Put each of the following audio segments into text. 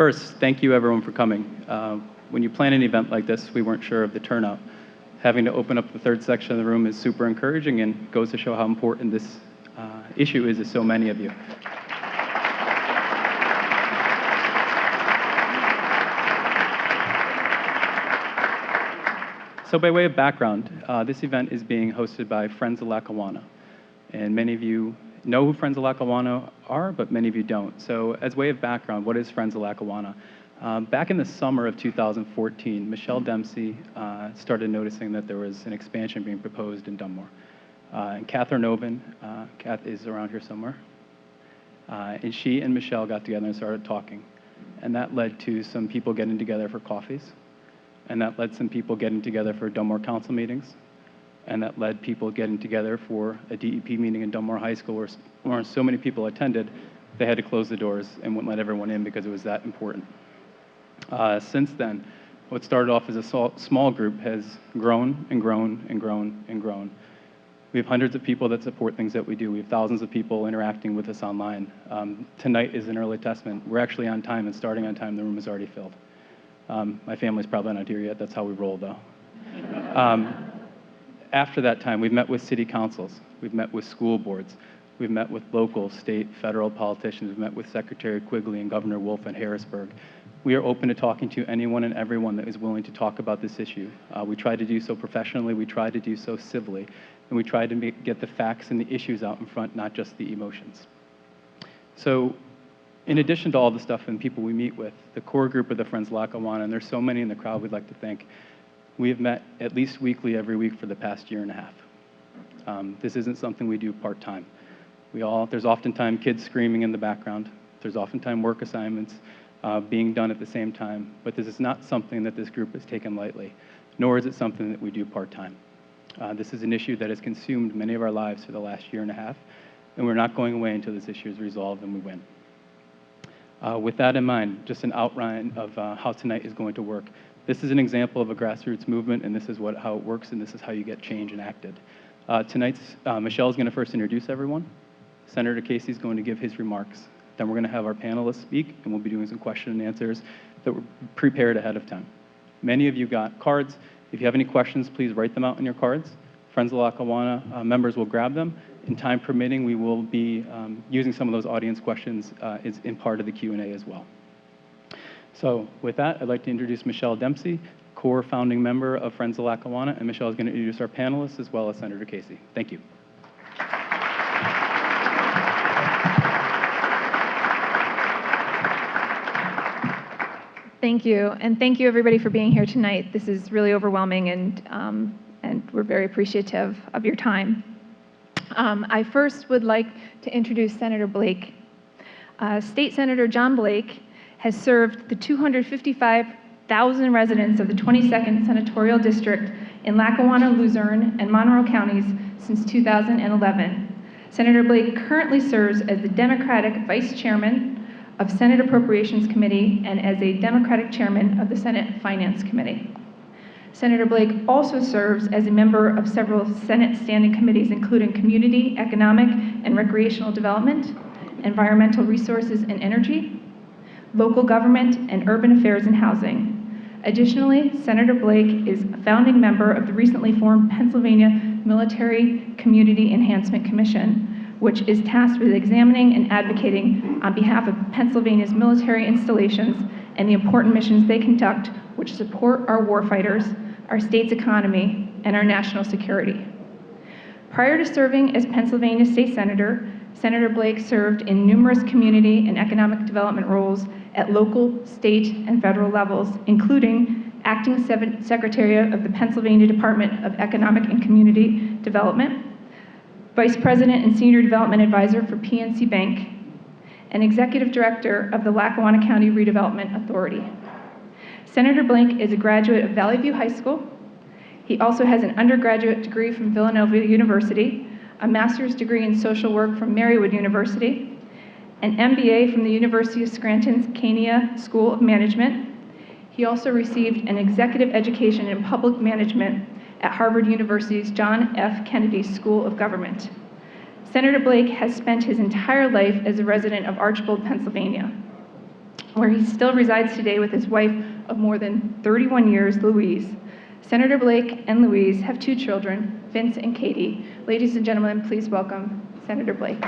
First, thank you everyone for coming. When you plan an event like this, we weren't sure of the turnout. Having to open up the third section of the room is super encouraging and goes to show how important this issue is to so many of you. So by way of background, this event is being hosted by Friends of Lackawanna. And many of you know who Friends of Lackawanna are, but many of you don't. So as way of background, what is Friends of Lackawanna? Back in the summer of 2014, Michelle Dempsey started noticing that there was an expansion being proposed in Dunmore. And Catherine Oven, Kath is around here somewhere, and she and Michelle got together and started talking. And that led to some people getting together for coffees. And that led some people getting together for Dunmore Council meetings. And that led people getting together for a DEP meeting in Dunmore High School where so many people attended, they had to close the doors and wouldn't let everyone in because it was that important. Since then, what started off as a small group has grown and grown and grown and grown. We have hundreds of people that support things that we do. We have thousands of people interacting with us online. Tonight is an early testament. We're actually on time and starting on time. The room is already filled. My family's probably not here yet. That's how we roll, though. After that time, we've met with city councils. We've met with school boards. We've met with local, state, federal politicians. We've met with Secretary Quigley and Governor Wolf in Harrisburg. We are open to talking to anyone and everyone that is willing to talk about this issue. We try to do so professionally. We try to do so civilly. And we try to get the facts and the issues out in front, not just the emotions. So, in addition to all the stuff and people we meet with, the core group of the Friends of Lackawanna, and there's so many in the crowd we'd like to thank, we have met at least weekly every week for the past year and a half. This isn't something we do part-time. There's oftentimes kids screaming in the background. There's oftentimes work assignments being done at the same time, but this is not something that this group has taken lightly, nor is it something that we do part-time. This is an issue that has consumed many of our lives for the last year and a half, and we're not going away until this issue is resolved and we win. With that in mind, just an outline of how tonight is going to work. This is an example of a grassroots movement, and this is how it works, and this is how you get change enacted. Michelle is going to first introduce everyone. Senator Casey is going to give his remarks. Then we're going to have our panelists speak, and we'll be doing some question and answers that were prepared ahead of time. Many of you got cards. If you have any questions, please write them out on your cards. Friends of Lackawanna members will grab them. In time permitting, we will be using some of those audience questions in part of the Q&A as well. So with that, I'd like to introduce Michelle Dempsey, core founding member of Friends of Lackawanna, and Michelle is going to introduce our panelists as well as Senator Casey. Thank you. Thank you, and thank you everybody for being here tonight. This is really overwhelming, and we're very appreciative of your time. I first would like to introduce Senator Blake. State Senator John Blake has served the 255,000 residents of the 22nd Senatorial District in Lackawanna, Luzerne, and Monroe counties since 2011. Senator Blake currently serves as the Democratic Vice Chairman of Senate Appropriations Committee and as a Democratic Chairman of the Senate Finance Committee. Senator Blake also serves as a member of several Senate standing committees, including Community, Economic, and Recreational Development, Environmental Resources and Energy, Local Government, and Urban Affairs and Housing. Additionally, Senator Blake is a founding member of the recently formed Pennsylvania Military Community Enhancement Commission, which is tasked with examining and advocating on behalf of Pennsylvania's military installations and the important missions they conduct, which support our warfighters, our state's economy, and our national security. Prior to serving as Pennsylvania State Senator, Senator Blake served in numerous community and economic development roles at local, state, and federal levels, including Acting Secretary of the Pennsylvania Department of Economic and Community Development, Vice President and Senior Development Advisor for PNC Bank, and Executive Director of the Lackawanna County Redevelopment Authority. Senator Blake is a graduate of Valley View High School. He also has an undergraduate degree from Villanova University, a master's degree in social work from Marywood University, an MBA from the University of Scranton's Kania School of Management. He also received an executive education in public management at Harvard University's John F. Kennedy School of Government. Senator Blake has spent his entire life as a resident of Archbold, Pennsylvania. where he still resides today with his wife of more than 31 years, Louise. Senator Blake and Louise have 2 children, Vince and Katie. Ladies and gentlemen, please welcome Senator Blake.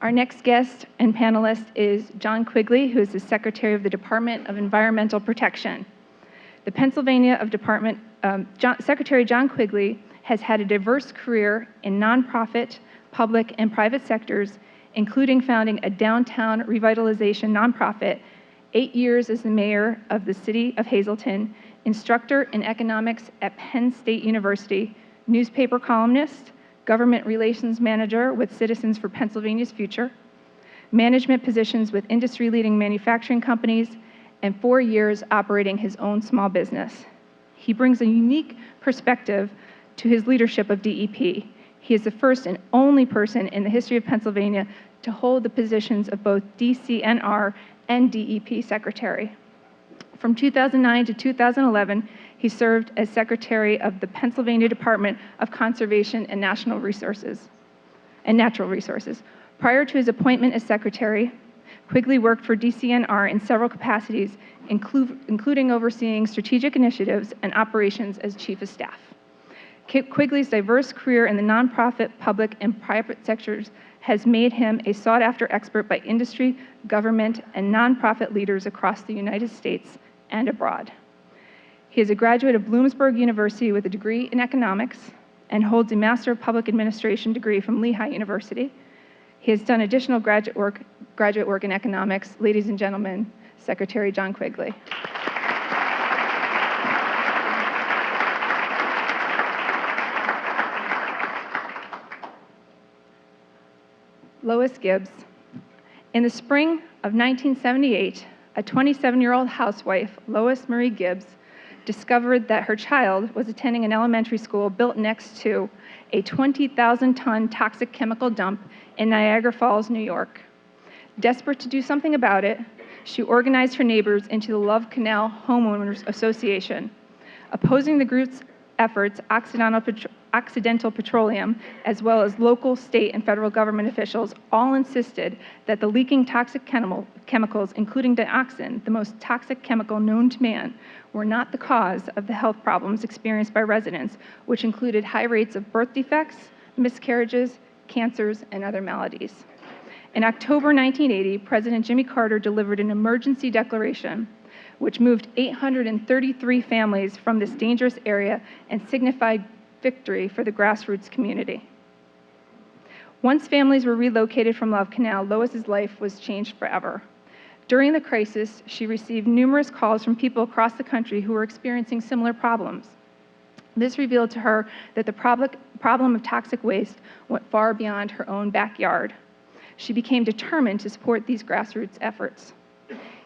Our next guest and panelist is John Quigley, who is the Secretary of the Department of Environmental Protection. The Pennsylvania Secretary John Quigley has had a diverse career in nonprofit, public, and private sectors, including founding a downtown revitalization nonprofit, 8 years as the mayor of the city of Hazleton, instructor in economics at Penn State University, newspaper columnist, government relations manager with Citizens for Pennsylvania's Future, management positions with industry-leading manufacturing companies, and 4 years operating his own small business. He brings a unique perspective to his leadership of DEP. He is the first and only person in the history of Pennsylvania to hold the positions of both DCNR and DEP Secretary. From 2009 to 2011, he served as Secretary of the Pennsylvania Department of Conservation and Natural Resources. Prior to his appointment as Secretary, Quigley worked for DCNR in several capacities, including overseeing strategic initiatives and operations as Chief of Staff. Quigley's diverse career in the nonprofit, public, and private sectors has made him a sought-after expert by industry, government, and nonprofit leaders across the United States and abroad. He is a graduate of Bloomsburg University with a degree in economics and holds a Master of Public Administration degree from Lehigh University. He has done additional graduate work in economics. Ladies and gentlemen, Secretary John Quigley. Lois Gibbs. In the spring of 1978, a 27-year-old housewife, Lois Marie Gibbs, discovered that her child was attending an elementary school built next to a 20,000-ton toxic chemical dump in Niagara Falls, New York. Desperate to do something about it, she organized her neighbors into the Love Canal Homeowners Association. Opposing the group's efforts, Occidental Petroleum, as well as local, state, and federal government officials, all insisted that the leaking toxic chemicals, including dioxin, the most toxic chemical known to man, were not the cause of the health problems experienced by residents, which included high rates of birth defects, miscarriages, cancers, and other maladies. In October 1980, President Jimmy Carter delivered an emergency declaration which moved 833 families from this dangerous area and signified victory for the grassroots community. Once families were relocated from Love Canal, Lois's life was changed forever. During the crisis, she received numerous calls from people across the country who were experiencing similar problems. This revealed to her that the problem of toxic waste went far beyond her own backyard. She became determined to support these grassroots efforts.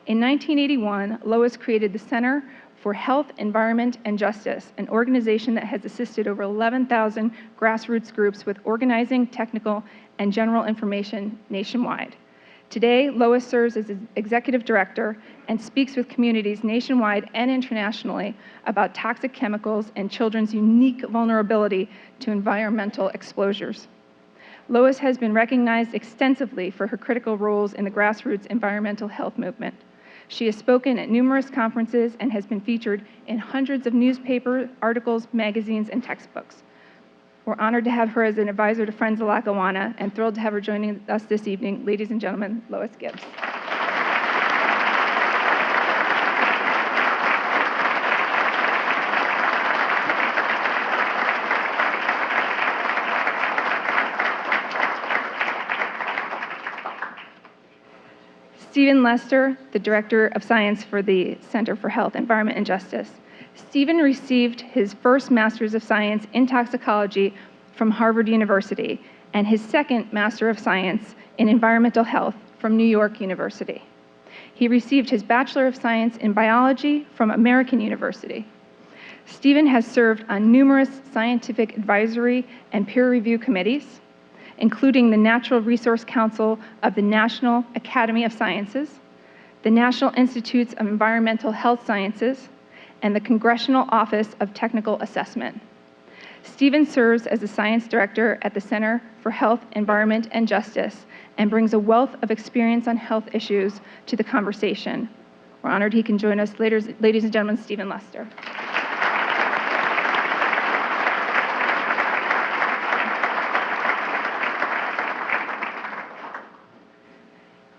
In 1981, Lois created the Center for Health, Environment, and Justice, an organization that has assisted over 11,000 grassroots groups with organizing, technical, and general information nationwide. Today, Lois serves as executive director and speaks with communities nationwide and internationally about toxic chemicals and children's unique vulnerability to environmental exposures. Lois has been recognized extensively for her critical roles in the grassroots environmental health movement. She has spoken at numerous conferences and has been featured in hundreds of newspaper articles, magazines, and textbooks. We're honored to have her as an advisor to Friends of Lackawanna and thrilled to have her joining us this evening. Ladies and gentlemen, Lois Gibbs. Stephen Lester, the Director of Science for the Center for Health, Environment, and Justice. Stephen received his first Master's of Science in Toxicology from Harvard University and his second Master of Science in Environmental Health from New York University. He received his Bachelor of Science in Biology from American University. Stephen has served on numerous scientific advisory and peer review committees, including the Natural Resource Council of the National Academy of Sciences, the National Institutes of Environmental Health Sciences, and the Congressional Office of Technical Assessment. Stephen serves as the Science Director at the Center for Health, Environment, and Justice and brings a wealth of experience on health issues to the conversation. We're honored he can join us. Ladies and gentlemen, Stephen Lester.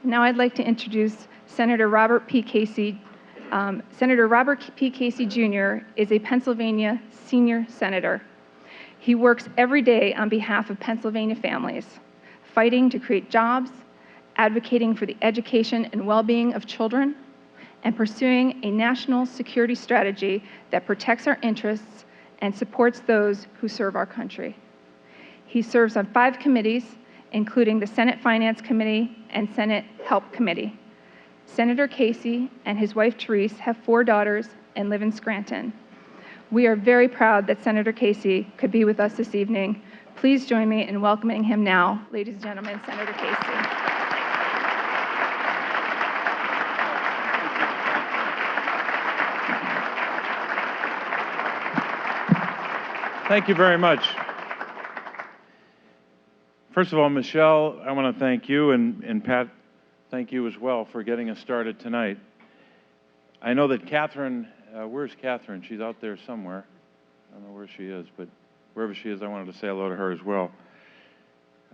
Now I'd like to introduce Senator Robert P. Casey. Senator Robert P. Casey Jr. is a Pennsylvania senior senator. He works every day on behalf of Pennsylvania families, fighting to create jobs, advocating for the education and well-being of children, and pursuing a national security strategy that protects our interests and supports those who serve our country. He serves on 5 committees, including the Senate Finance Committee and Senate Help Committee. Senator Casey and his wife Therese have 4 daughters and live in Scranton. We are very proud that Senator Casey could be with us this evening. Please join me in welcoming him now. Ladies and gentlemen, Senator Casey. Thank you very much. First of all, Michelle, I want to thank you, and Pat, thank you as well for getting us started tonight. I know that Catherine, where's Catherine? She's out there somewhere. I don't know where she is, but wherever she is, I wanted to say hello to her as well.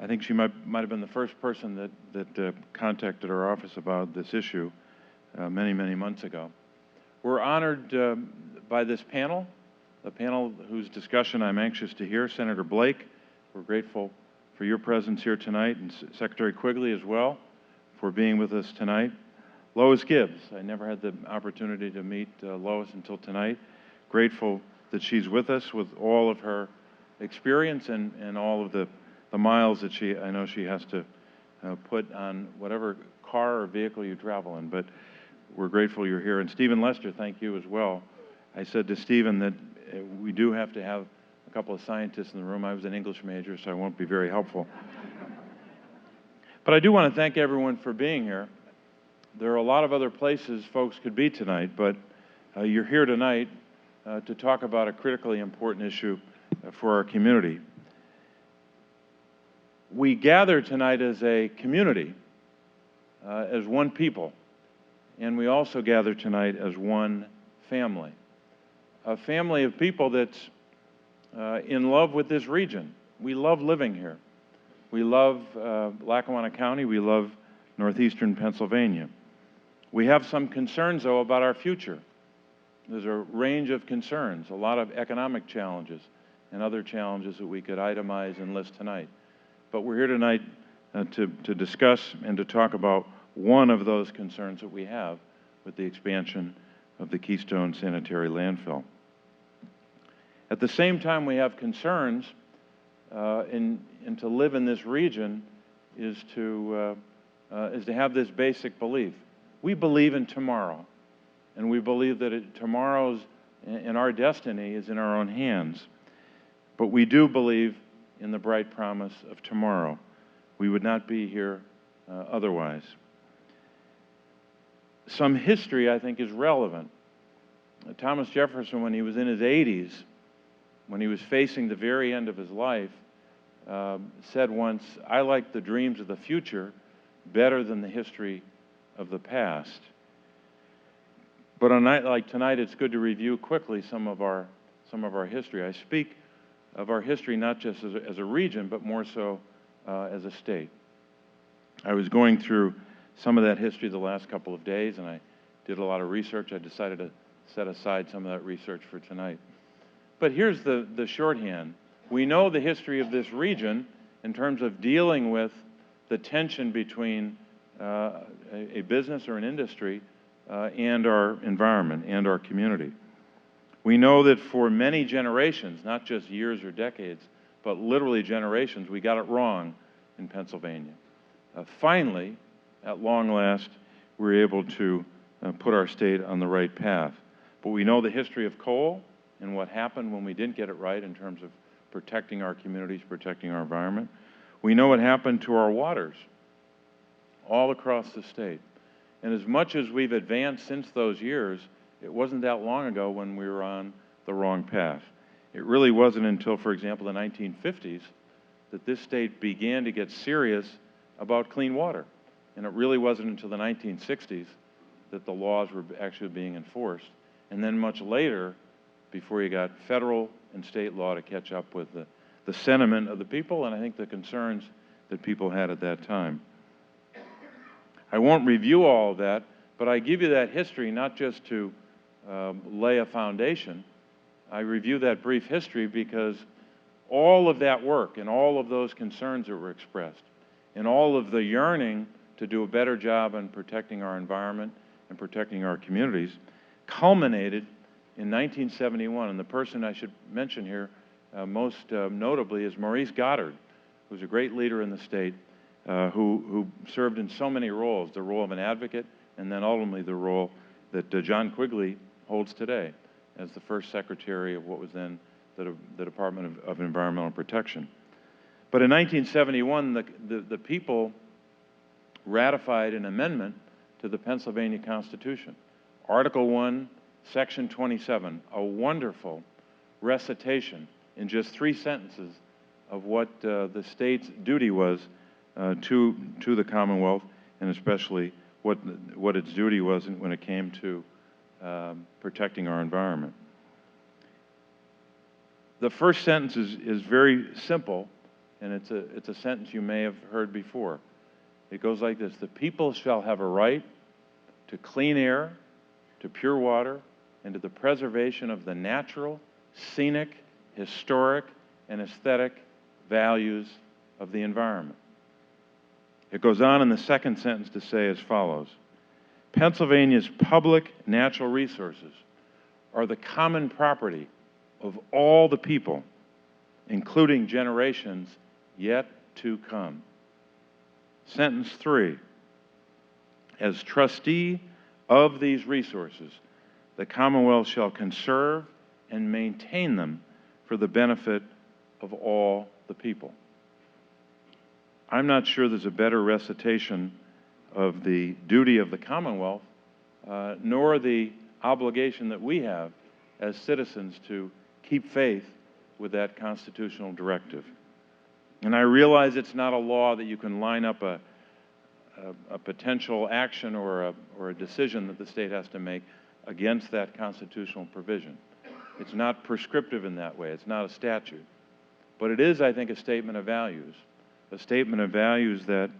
I think she might have been the first person that contacted our office about this issue many, many months ago. We're honored by this panel, the panel whose discussion I'm anxious to hear. Senator Blake, we're grateful for your presence here tonight, and Secretary Quigley as well for being with us tonight. Lois Gibbs, I never had the opportunity to meet Lois until tonight. Grateful that she's with us with all of her experience and all of the miles that I know she has to put on whatever car or vehicle you travel in, but we're grateful you're here. And Stephen Lester, thank you as well. I said to Stephen that we do have to have a couple of scientists in the room. I was an English major, so I won't be very helpful. But I do want to thank everyone for being here. There are a lot of other places folks could be tonight, but you're here tonight to talk about a critically important issue for our community. We gather tonight as a community, as one people, and we also gather tonight as one family, a family of people that's in love with this region. We love living here. We love Lackawanna County. We love northeastern Pennsylvania. We have some concerns, though, about our future. There's a range of concerns, a lot of economic challenges and other challenges that we could itemize and list tonight. But we're here tonight to discuss and to talk about one of those concerns that we have with the expansion of the Keystone Sanitary Landfill. At the same time we have concerns, and to live in this region is to have this basic belief. We believe in tomorrow, and we believe that tomorrow's and our destiny is in our own hands. But we do believe in the bright promise of tomorrow. We would not be here otherwise. Some history, I think, is relevant. Thomas Jefferson, when he was in his 80s, when he was facing the very end of his life, said once, "I like the dreams of the future better than the history of the past." But on a night like tonight, it's good to review quickly some of our history. I speak of our history not just as a region, but more so as a state. I was going through some of that history the last couple of days, and I did a lot of research. I decided to set aside some of that research for tonight. But here's the shorthand. We know the history of this region in terms of dealing with the tension between a business or an industry and our environment and our community. We know that for many generations, not just years or decades, but literally generations, we got it wrong in Pennsylvania. Finally, at long last, we're able to put our state on the right path. But we know the history of coal and what happened when we didn't get it right in terms of protecting our communities, protecting our environment. We know what happened to our waters all across the state. And as much as we've advanced since those years, it wasn't that long ago when we were on the wrong path. It really wasn't until, for example, the 1950s that this state began to get serious about clean water. And it really wasn't until the 1960s that the laws were actually being enforced. And then much later, before you got federal and state law to catch up with the sentiment of the people and I think the concerns that people had at that time. I won't review all of that, but I give you that history not just to lay a foundation. I review that brief history because all of that work and all of those concerns that were expressed and all of the yearning to do a better job on protecting our environment and protecting our communities culminated in 1971. And the person I should mention here most notably is Maurice Goddard, who's a great leader in the state, who served in so many roles, the role of an advocate and then ultimately the role that John Quigley holds today as the first secretary of what was then the Department of Environmental Protection. But in 1971, the people ratified an amendment to the Pennsylvania Constitution. Article 1, Section 27, a wonderful recitation in just 3 sentences of what the state's duty was to the Commonwealth, and especially what its duty was when it came to protecting our environment. The first sentence is very simple, and it's a sentence you may have heard before. It goes like this: the people shall have a right to clean air, to pure water, and to the preservation of the natural, scenic, historic, and aesthetic values of the environment. It goes on in the second sentence to say as follows: Pennsylvania's public natural resources are the common property of all the people, including generations yet to come. Sentence 3, as trustee of these resources, the Commonwealth shall conserve and maintain them for the benefit of all the people. I'm not sure there's a better recitation of the duty of the Commonwealth, nor the obligation that we have as citizens to keep faith with that constitutional directive. And I realize it's not a law that you can line up a potential action or a decision that the state has to make against that constitutional provision. It's not prescriptive in that way. It's not a statute. But it is, I think, a statement of values that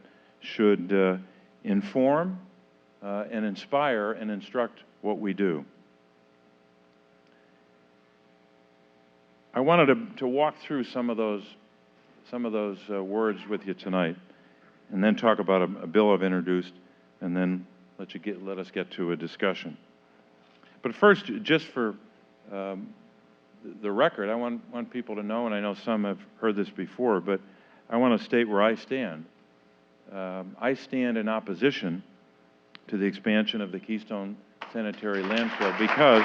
should inform and inspire and instruct what we do. I wanted to walk through some of those words with you tonight, and then talk about a bill I've introduced, and then let us get to a discussion. But first, just for the record, I want people to know, and I know some have heard this before, but I want to state where I stand. I stand in opposition to the expansion of the Keystone Sanitary Landfill because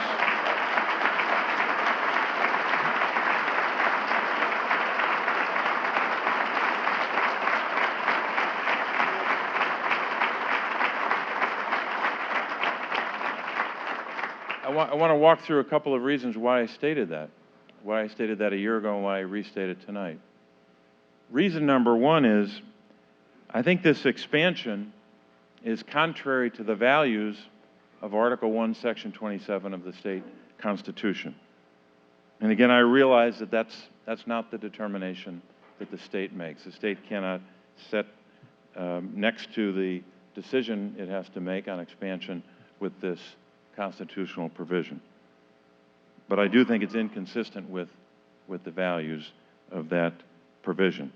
I want to walk through a couple of reasons why I stated that a year ago and why I restated tonight. Reason number one is I think this expansion is contrary to the values of Article 1, Section 27 of the state Constitution. And again, I realize that that's not the determination that the state makes. The state cannot set next to the decision it has to make on expansion with this constitutional provision. But I do think it's inconsistent with the values of that provision.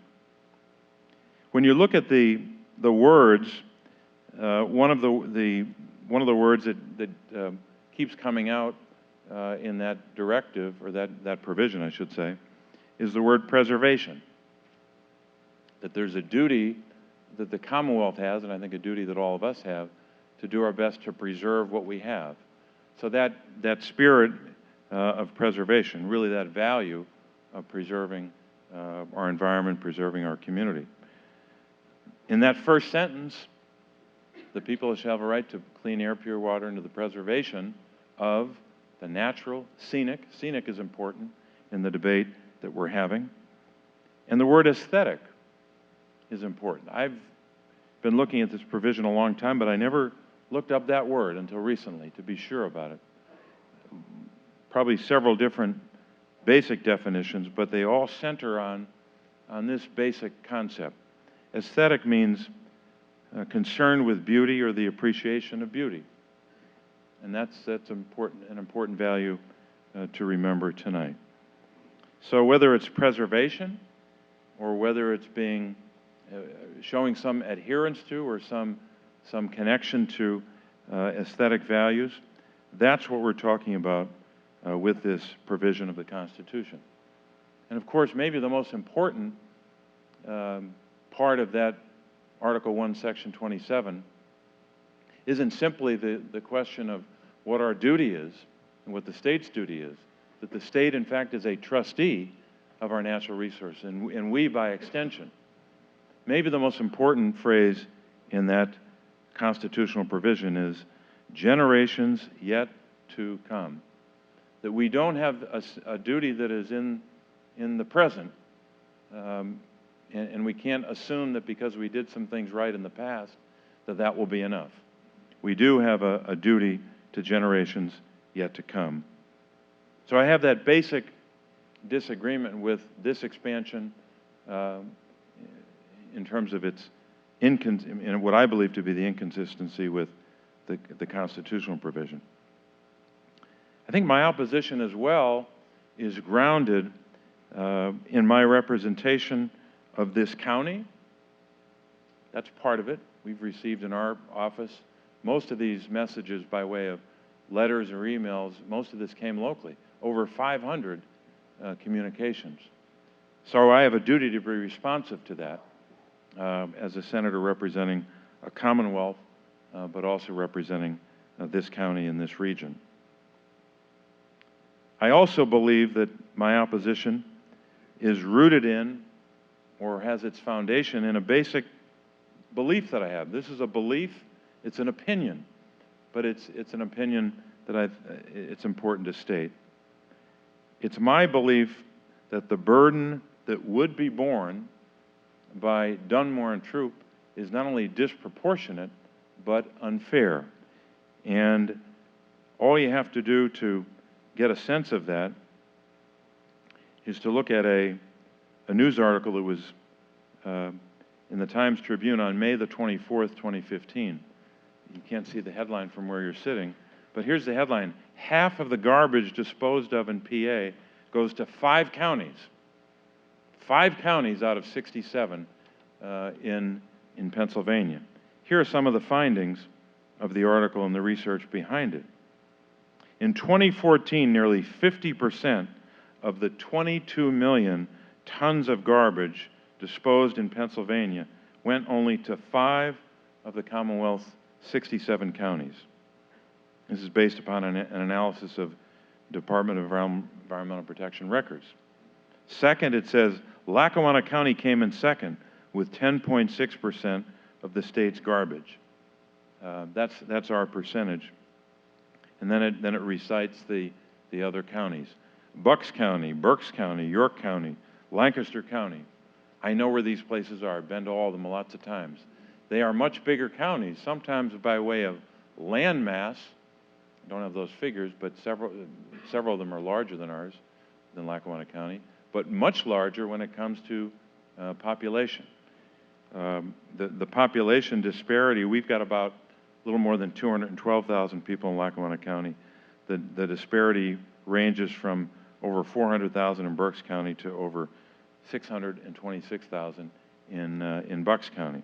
When you look at the words, one of the words that keeps coming out in that directive, or that provision, I should say, is the word preservation. That there's a duty that the Commonwealth has, and I think a duty that all of us have, to do our best to preserve what we have. So that spirit of preservation, really that value of preserving our environment, preserving our community. In that first sentence, the people shall have a right to clean air, pure water, and to the preservation of the natural, scenic is important, in the debate that we're having. And the word aesthetic is important. I've been looking at this provision a long time, but I never looked up that word until recently to be sure about it. Probably several different basic definitions, but they all center on this basic concept. Aesthetic means concern with beauty or the appreciation of beauty. And that's an important value to remember tonight. So whether it's preservation or whether it's being showing some adherence to or some connection to aesthetic values, that's what we're talking about with this provision of the Constitution. And of course, maybe the most important part of that Article 1, Section 27 isn't simply the question of what our duty is and what the state's duty is, that the state, in fact, is a trustee of our natural resources, and we, by extension. Maybe the most important phrase in that constitutional provision is generations yet to come. That we don't have a duty that is in the present, and we can't assume that because we did some things right in the past, that will be enough. We do have a duty to generations yet to come. So I have that basic disagreement with this expansion in terms of its in what I believe to be the inconsistency with the constitutional provision. I think my opposition as well is grounded in my representation of this county. That's part of it. We've received in our office most of these messages by way of letters or emails. Most of this came locally, over 500 communications. So I have a duty to be responsive to that as a senator representing a commonwealth, but also representing this county and this region. I also believe that my opposition is rooted in or has its foundation in a basic belief that I have. This is a belief, it's an opinion, but it's an opinion that it's important to state. It's my belief that the burden that would be borne by Dunmore and Troop is not only disproportionate, but unfair. And all you have to do to get a sense of that is to look at a news article that was in the Times Tribune on May the 24th, 2015. You can't see the headline from where you're sitting, but here's the headline. Half of the garbage disposed of in PA goes to 5 counties. 5 counties out of 67 in Pennsylvania. Here are some of the findings of the article and the research behind it. In 2014, nearly 50% of the 22 million tons of garbage disposed in Pennsylvania went only to 5 of the Commonwealth's 67 counties. This is based upon an analysis of Department of Environmental Protection records. Second, it says Lackawanna County came in second with 10.6% of the state's garbage. That's our percentage. And then it recites the other counties. Bucks County, Berks County, York County, Lancaster County. I know where these places are. I've been to all of them lots of times. They are much bigger counties, sometimes by way of land mass. I don't have those figures, but several of them are larger than ours, than Lackawanna County, but much larger when it comes to population. The population disparity, we've got about a little more than 212,000 people in Lackawanna County. The disparity ranges from over 400,000 in Berks County to over 626,000 in Bucks County.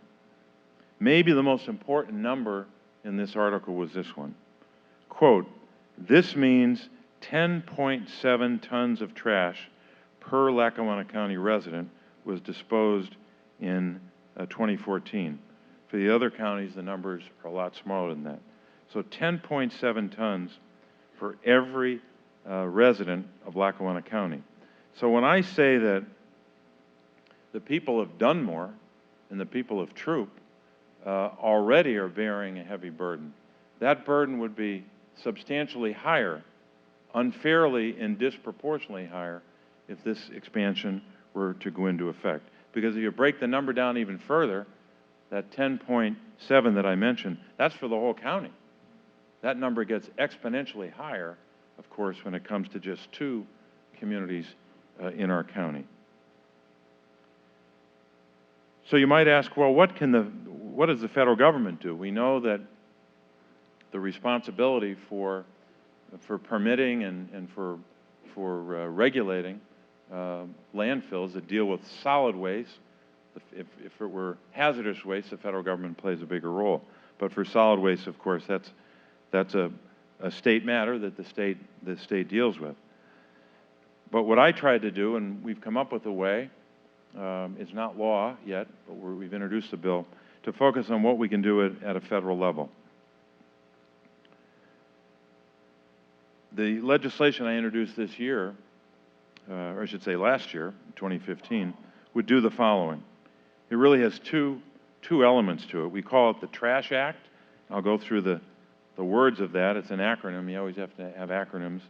Maybe the most important number in this article was this one. Quote, this means 10.7 tons of trash per Lackawanna County resident was disposed in 2014. For the other counties, the numbers are a lot smaller than that. So 10.7 tons for every resident of Lackawanna County. So when I say that the people of Dunmore and the people of Troop already are bearing a heavy burden, that burden would be substantially higher, unfairly and disproportionately higher, if this expansion were to go into effect. Because if you break the number down even further, that 10.7 that I mentioned, that's for the whole county. That number gets exponentially higher, of course, when it comes to just 2 communities in our county. So you might ask, well, what does the federal government do? We know that the responsibility for permitting and for regulating landfills that deal with solid waste. If it were hazardous waste, the federal government plays a bigger role. But for solid waste, of course, that's a state matter that the state deals with. But what I tried to do, and we've come up with a way, it's not law yet, but we've introduced a bill to focus on what we can do at a federal level. The legislation I introduced this year, or I should say last year, 2015, would do the following. It really has two elements to it. We call it the Trash Act. I'll go through the words of that. It's an acronym. You always have to have acronyms.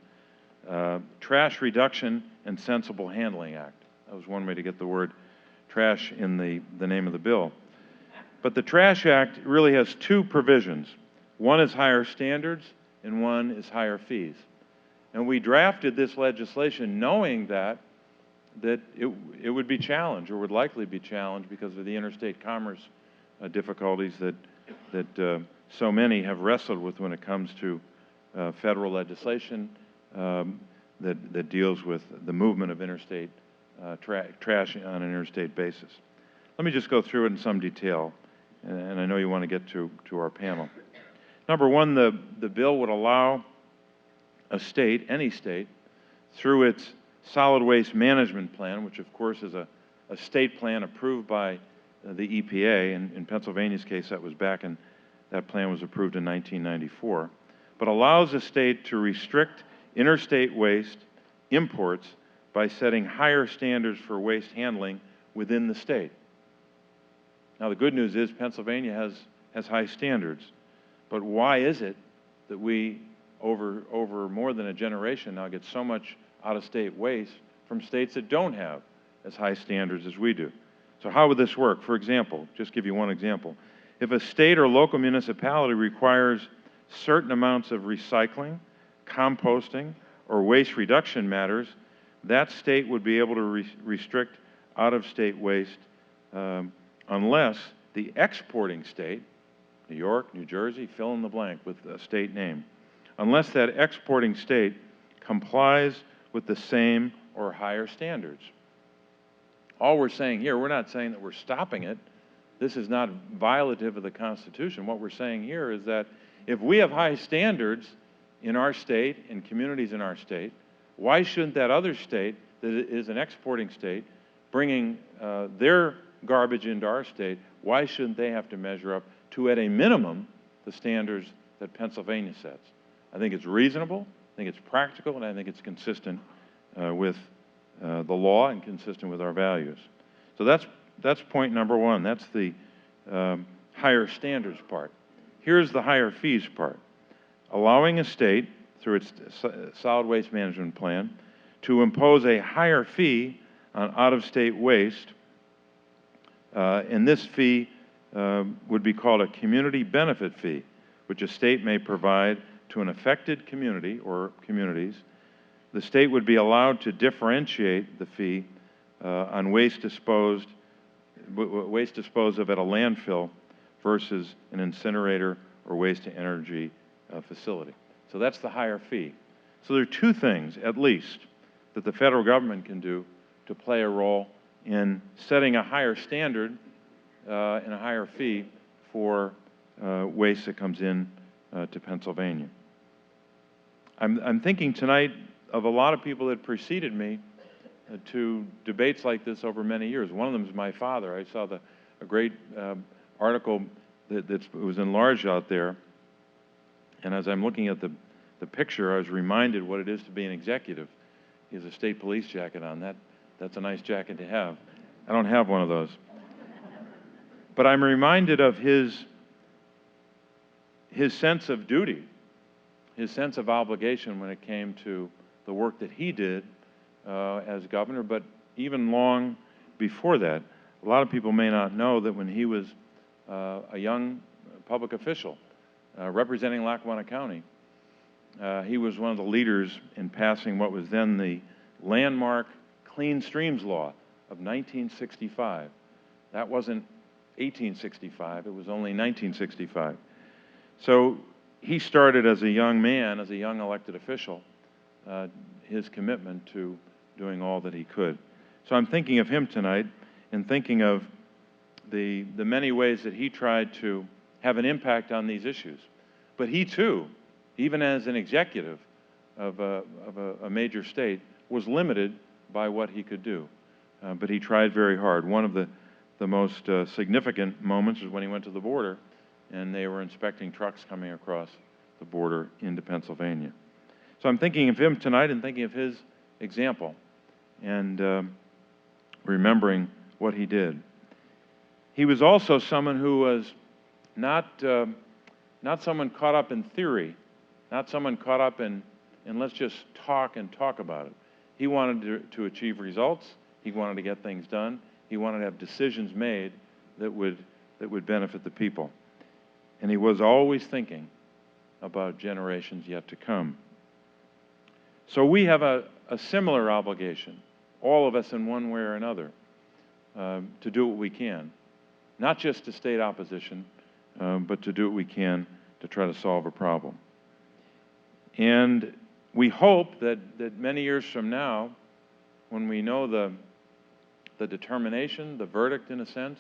Trash Reduction and Sensible Handling Act. That was one way to get the word trash in the name of the bill. But the Trash Act really has 2 provisions. One is higher standards, and one is higher fees. And we drafted this legislation knowing that it would be challenged, or would likely be challenged, because of the interstate commerce difficulties that so many have wrestled with when it comes to federal legislation that deals with the movement of interstate trash on an interstate basis. Let me just go through it in some detail, and I know you want to get to our panel. Number one, the bill would allow a state, any state, through its solid waste management plan, which of course is a state plan approved by the EPA. In Pennsylvania's case, that plan was approved in 1994, but allows a state to restrict interstate waste imports by setting higher standards for waste handling within the state. Now, the good news is Pennsylvania has high standards, but why is it that we, over more than a generation now, get so much out-of-state waste from states that don't have as high standards as we do? So how would this work? For example, just give you one example. If a state or local municipality requires certain amounts of recycling, composting, or waste reduction matters, that state would be able to restrict out-of-state waste unless the exporting state, New York, New Jersey, fill in the blank with a state name, unless that exporting state complies with the same or higher standards. All we're saying here, we're not saying that we're stopping it. This is not violative of the Constitution. What we're saying here is that if we have high standards in our state and communities in our state, why shouldn't that other state that is an exporting state bringing their garbage into our state, why shouldn't they have to measure up to, at a minimum, the standards that Pennsylvania sets? I think it's reasonable, I think it's practical, and I think it's consistent with the law and consistent with our values. So that's point number one. That's the higher standards part. Here's the higher fees part. Allowing a state, through its solid waste management plan, to impose a higher fee on out-of-state waste, and this fee would be called a community benefit fee, which a state may provide to an affected community or communities. The state would be allowed to differentiate the fee on waste disposed of at a landfill versus an incinerator or waste-to-energy facility. So that's the higher fee. So there are 2 things, at least, that the federal government can do to play a role in setting a higher standard and a higher fee for waste that comes in to Pennsylvania. I'm thinking tonight of a lot of people that preceded me to debates like this over many years. One of them is my father. I saw a great article that was enlarged out there, and as I'm looking at the picture, I was reminded what it is to be an executive. He has a state police jacket on. That's a nice jacket to have. I don't have one of those. But I'm reminded of his sense of duty, his sense of obligation when it came to the work that he did as governor, but even long before that. A lot of people may not know that when he was a young public official representing Lackawanna County, he was one of the leaders in passing what was then the landmark Clean Streams Law of 1965. That wasn't 1865, it was only 1965. So he started as a young man, as a young elected official, his commitment to doing all that he could. So I'm thinking of him tonight and thinking of the many ways that he tried to have an impact on these issues. But he too, even as an executive of a major state, was limited by what he could do. But he tried very hard. One of the most significant moments was when he went to the border and they were inspecting trucks coming across the border into Pennsylvania. So I'm thinking of him tonight and thinking of his example and remembering what he did. He was also someone who was not someone caught up in theory, not someone caught up in let's just talk and talk about it. He wanted to achieve results. He wanted to get things done. He wanted to have decisions made that would benefit the people. And he was always thinking about generations yet to come. So we have a similar obligation, all of us in one way or another, to do what we can. Not just to state opposition, but to do what we can to try to solve a problem. And we hope that many years from now, when we know the determination, the verdict in a sense,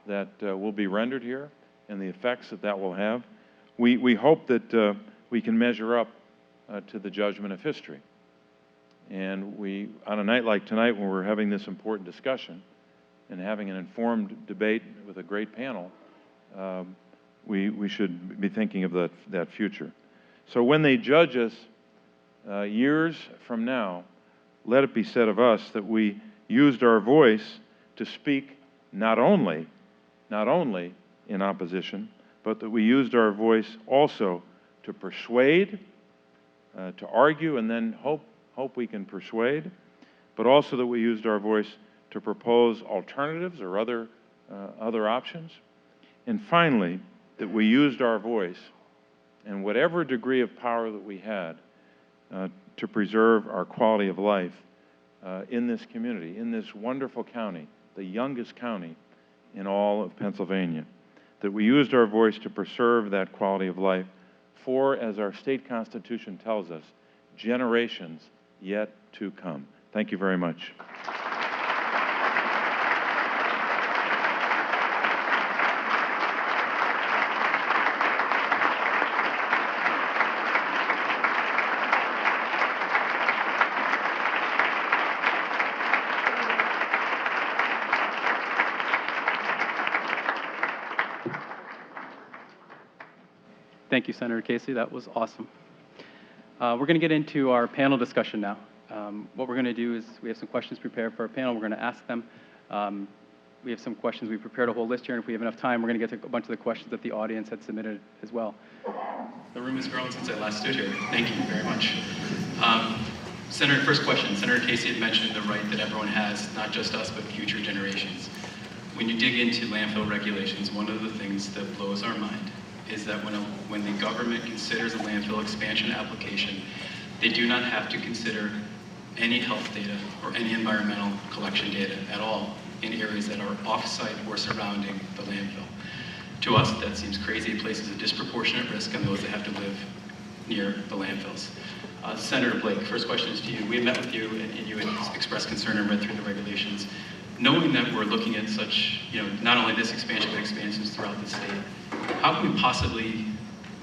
that will be rendered here and the effects that will have, we hope that we can measure up to the judgment of history. And we, on a night like tonight when we're having this important discussion and having an informed debate with a great panel, we should be thinking of that future. So when they judge us years from now, let it be said of us that we used our voice to speak not only in opposition, but that we used our voice also to persuade, to argue, and then hope we can persuade, but also that we used our voice to propose alternatives or other options. And finally, that we used our voice and whatever degree of power that we had to preserve our quality of life in this community, in this wonderful county, the youngest county in all of Pennsylvania. That we used our voice to preserve that quality of life for, as our state constitution tells us, generations yet to come. Thank you very much. Thank you, Senator Casey. That was awesome. We're going to get into our panel discussion now. What we're going to do is we have some questions prepared for our panel. We're going to ask them. We have some questions. We prepared a whole list here, and if we have enough time, we're going to get to a bunch of the questions that the audience had submitted as well. The room has grown since I last stood here. Thank you very much. Senator, first question. Senator Casey had mentioned the right that everyone has, not just us, but future generations. When you dig into landfill regulations, one of the things that blows our mind is that when the government considers a landfill expansion application, they do not have to consider any health data or any environmental collection data at all in areas that are off-site or surrounding the landfill. To us, that seems crazy. It places a disproportionate risk on those that have to live near the landfills. Senator Blake, first question is to you. We had met with you and you had expressed concern and read through the regulations. Knowing that we're looking at such, not only this expansion, but expansions throughout the state, how can we possibly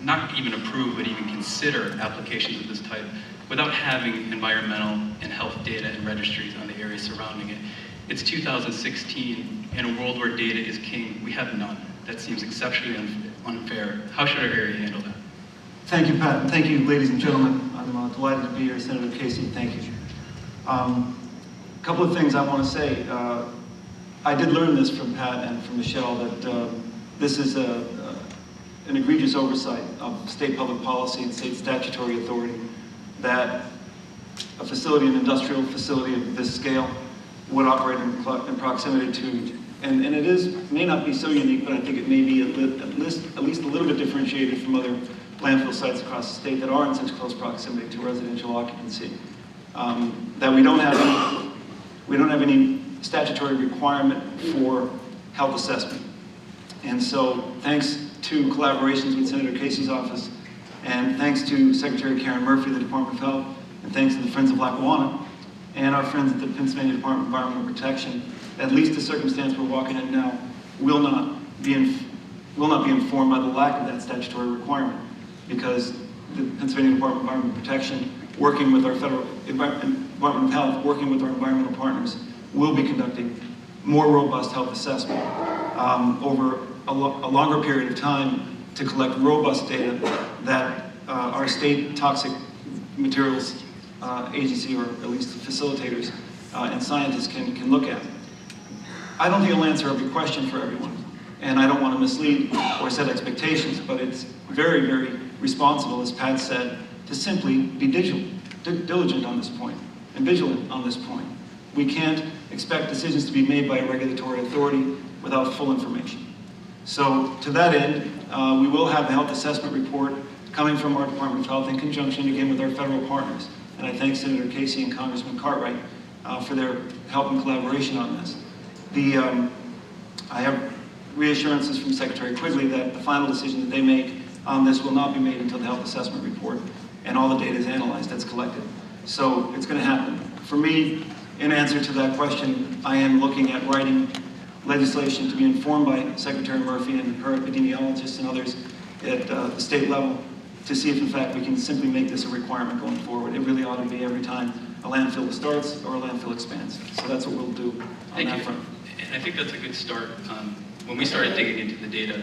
not even approve, but even consider applications of this type without having environmental and health data and registries on the areas surrounding it? It's 2016, in a world where data is king, we have none. That seems exceptionally unfair. How should our area handle that? Thank you, Pat. Thank you, ladies and gentlemen. I'm delighted to be here. Senator Casey, thank you. A couple of things I want to say. I did learn this from Pat and from Michelle, that this is an egregious oversight of state public policy and state statutory authority, that a facility, an industrial facility of this scale, would operate in proximity to, and it may not be so unique, but I think it may be at least a little bit differentiated from other landfill sites across the state that are in such close proximity to residential occupancy. That we don't have any statutory requirement for health assessment. And so thanks to collaborations with Senator Casey's office, and thanks to Secretary Karen Murphy of the Department of Health, and thanks to the Friends of Lackawanna, and our friends at the Pennsylvania Department of Environmental Protection, at least the circumstance we're walking in now will not be informed by the lack of that statutory requirement, because the Pennsylvania Department of Environmental Protection, working with our federal Department of Health, working with our environmental partners, will be conducting more robust health assessment over a longer period of time to collect robust data that our state toxic materials agency, or at least facilitators and scientists can look at. I don't think it'll answer every question for everyone, and I don't want to mislead or set expectations, but it's very, very responsible, as Pat said, to simply be diligent on this point and vigilant on this point. We can't expect decisions to be made by a regulatory authority without full information. So to that end, we will have a health assessment report coming from our Department of Health in conjunction, again, with our federal partners. And I thank Senator Casey and Congressman Cartwright for their help and collaboration on this. I have reassurances from Secretary Quigley that the final decision that they make on this will not be made until the health assessment report and all the data is analyzed that's collected. So it's going to happen. For me, in answer to that question, I am looking at writing legislation to be informed by Secretary Murphy and her epidemiologists and others at the state level to see if, in fact, we can simply make this a requirement going forward. It really ought to be every time a landfill starts or a landfill expands. So that's what we'll do on that front. And I think that's a good start. When we started digging into the data,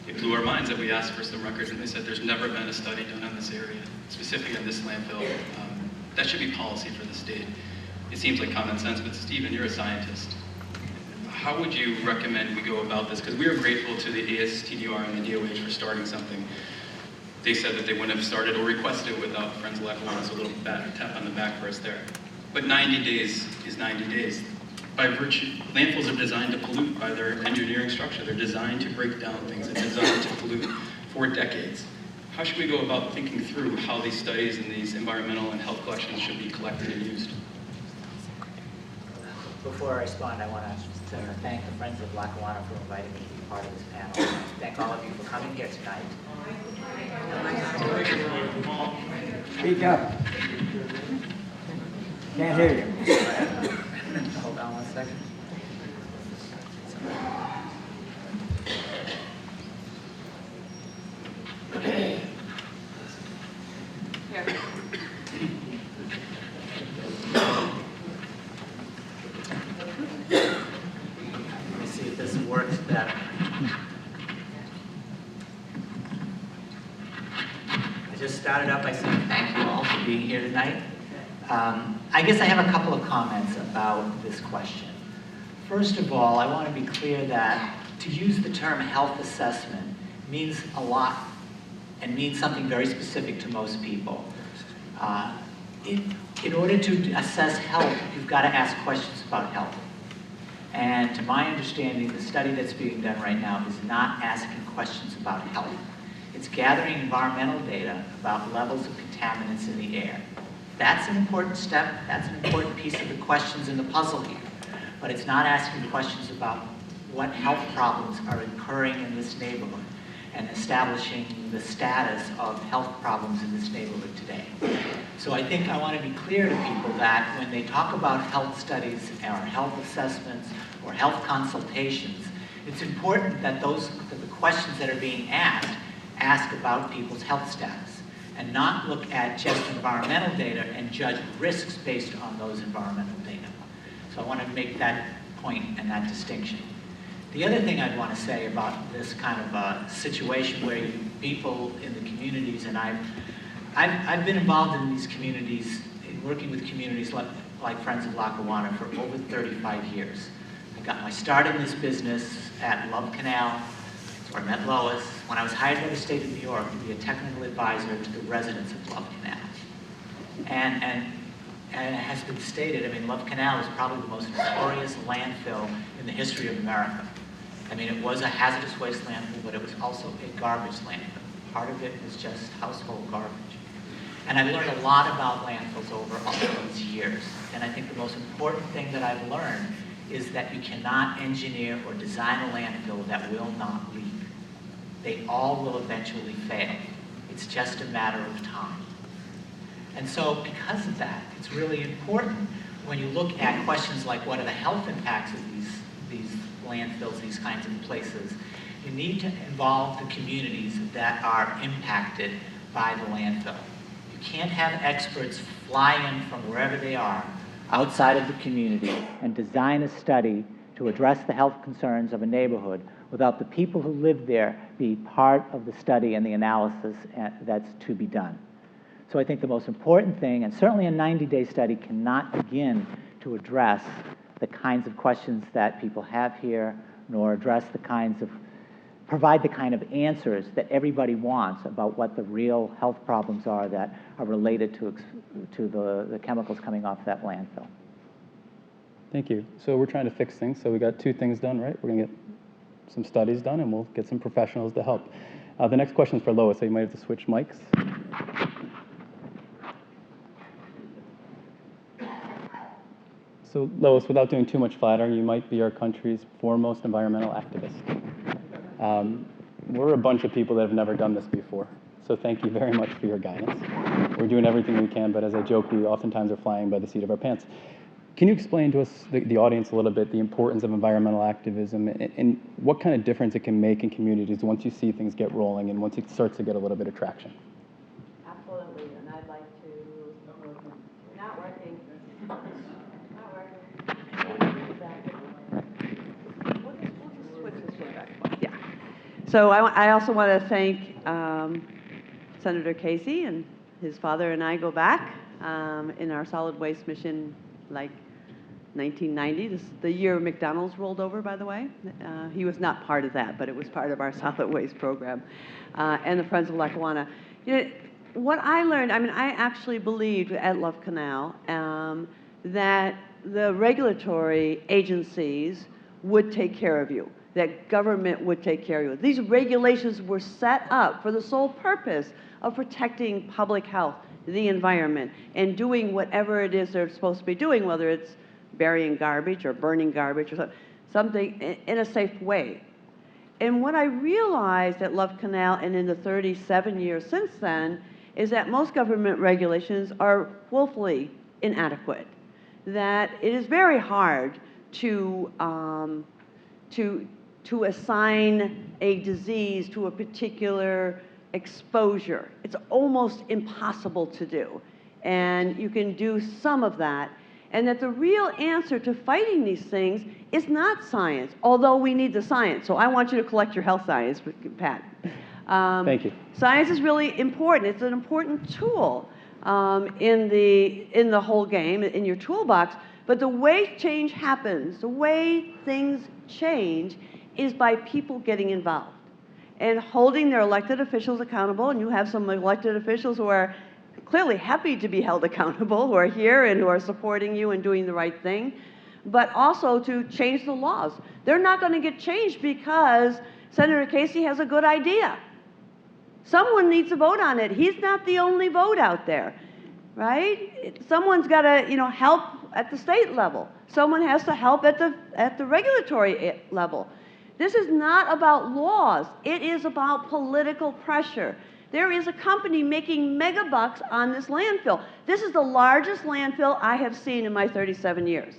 it blew our minds that we asked for some records, and they said there's never been a study done on this area, specifically on this landfill. That should be policy for the state. It seems like common sense, but Stephen, you're a scientist. How would you recommend we go about this? Because we are grateful to the ASTDR and the DOH for starting something. They said that they wouldn't have started or requested it without Friends of Lackawanna, so a little tap on the back for us there. But 90 days is 90 days. By virtue, landfills are designed to pollute by their engineering structure. They're designed to break down things. They're designed to pollute for decades. How should we go about thinking through how these studies and these environmental and health collections should be collected and used? Before I respond, I want to thank the Friends of Lackawanna for inviting me to be part of this panel. Thank all of you for coming here tonight. Speak up. Can't hear you. Hold on one second. Let me see if this works better. I just started out by saying thank you all for being here tonight. I guess I have a couple of comments about this question. First of all, I want to be clear that to use the term health assessment means a lot and means something very specific to most people. In order to assess health, you've got to ask questions about health. And to my understanding, the study that's being done right now is not asking questions about health. It's gathering environmental data about levels of contaminants in the air. That's an important step. That's an important piece of the questions in the puzzle here. But it's not asking questions about what health problems are occurring in this neighborhood and establishing the status of health problems in this neighborhood today. So I think I want to be clear to people that when they talk about health studies or health assessments or health consultations, it's important that the questions that are being asked ask about people's health status and not look at just environmental data and judge risks based on those environmental data. So I want to make that point and that distinction. The other thing I'd want to say about this kind of a situation where people in the communities, and I've been involved in these communities, in working with communities like Friends of Lackawanna for over 35 years. I got my start in this business at Love Canal, where I met Lois, when I was hired by the state of New York to be a technical advisor to the residents of Love Canal. And And it has been stated, I mean, Love Canal is probably the most notorious landfill in the history of America. I mean, it was a hazardous waste landfill, but it was also a garbage landfill. Part of it was just household garbage. And I've learned a lot about landfills over all these years. And I think the most important thing that I've learned is that you cannot engineer or design a landfill that will not leak. They all will eventually fail. It's just a matter of time. And so because of that, it's really important when you look at questions like what are the health impacts of these landfills, these kinds of places, you need to involve the communities that are impacted by the landfill. You can't have experts fly in from wherever they are outside of the community and design a study to address the health concerns of a neighborhood without the people who live there be part of the study and the analysis that's to be done. So I think the most important thing, and certainly a 90-day study cannot begin to address the kinds of questions that people have here, nor address the kinds of, provide the kind of answers that everybody wants about what the real health problems are that are related to the chemicals coming off that landfill. Thank you. So we're trying to fix things. So we got 2 things done, right? We're going to get some studies done, and we'll get some professionals to help. The next question is for Lois, so you might have to switch mics. So Lois, without doing too much flattering, you might be our country's foremost environmental activist. We're a bunch of people that have never done this before, so thank you very much for your guidance. We're doing everything we can, but as I joke, we oftentimes are flying by the seat of our pants. Can you explain to us, the audience, a little bit the importance of environmental activism and what kind of difference it can make in communities once you see things get rolling and once it starts to get a little bit of traction? Absolutely, and I'd like to, not working. Yeah. So I also want to thank Senator Casey, and his father and I go back in our solid waste mission, like 1990. This is the year McDonald's rolled over, by the way. He was not part of that, but it was part of our solid waste program, and the Friends of Lackawanna. You know, what I learned, I mean, I actually believed at Love Canal that the regulatory agencies would take care of you, that government would take care of you. These regulations were set up for the sole purpose of protecting public health, the environment, and doing whatever it is they're supposed to be doing, whether it's burying garbage or burning garbage or something in a safe way. And what I realized at Love Canal and in the 37 years since then is that most government regulations are woefully inadequate, that it is very hard to assign a disease to a particular exposure. It's almost impossible to do. And you can do some of that. And that the real answer to fighting these things is not science, although we need the science. So I want you to collect your health science, Pat. Thank you. Science is really important. It's an important tool in the whole game, in your toolbox. But the way change happens, the way things change, is by people getting involved and holding their elected officials accountable. And you have some elected officials who are clearly happy to be held accountable, who are here and who are supporting you and doing the right thing, but also to change the laws. They're not going to get changed because Senator Casey has a good idea. Someone needs to vote on it. He's not the only vote out there, right? Someone's got to, help at the state level. Someone has to help at the regulatory level. This is not about laws. It is about political pressure. There is a company making mega bucks on this landfill. This is the largest landfill I have seen in my 37 years.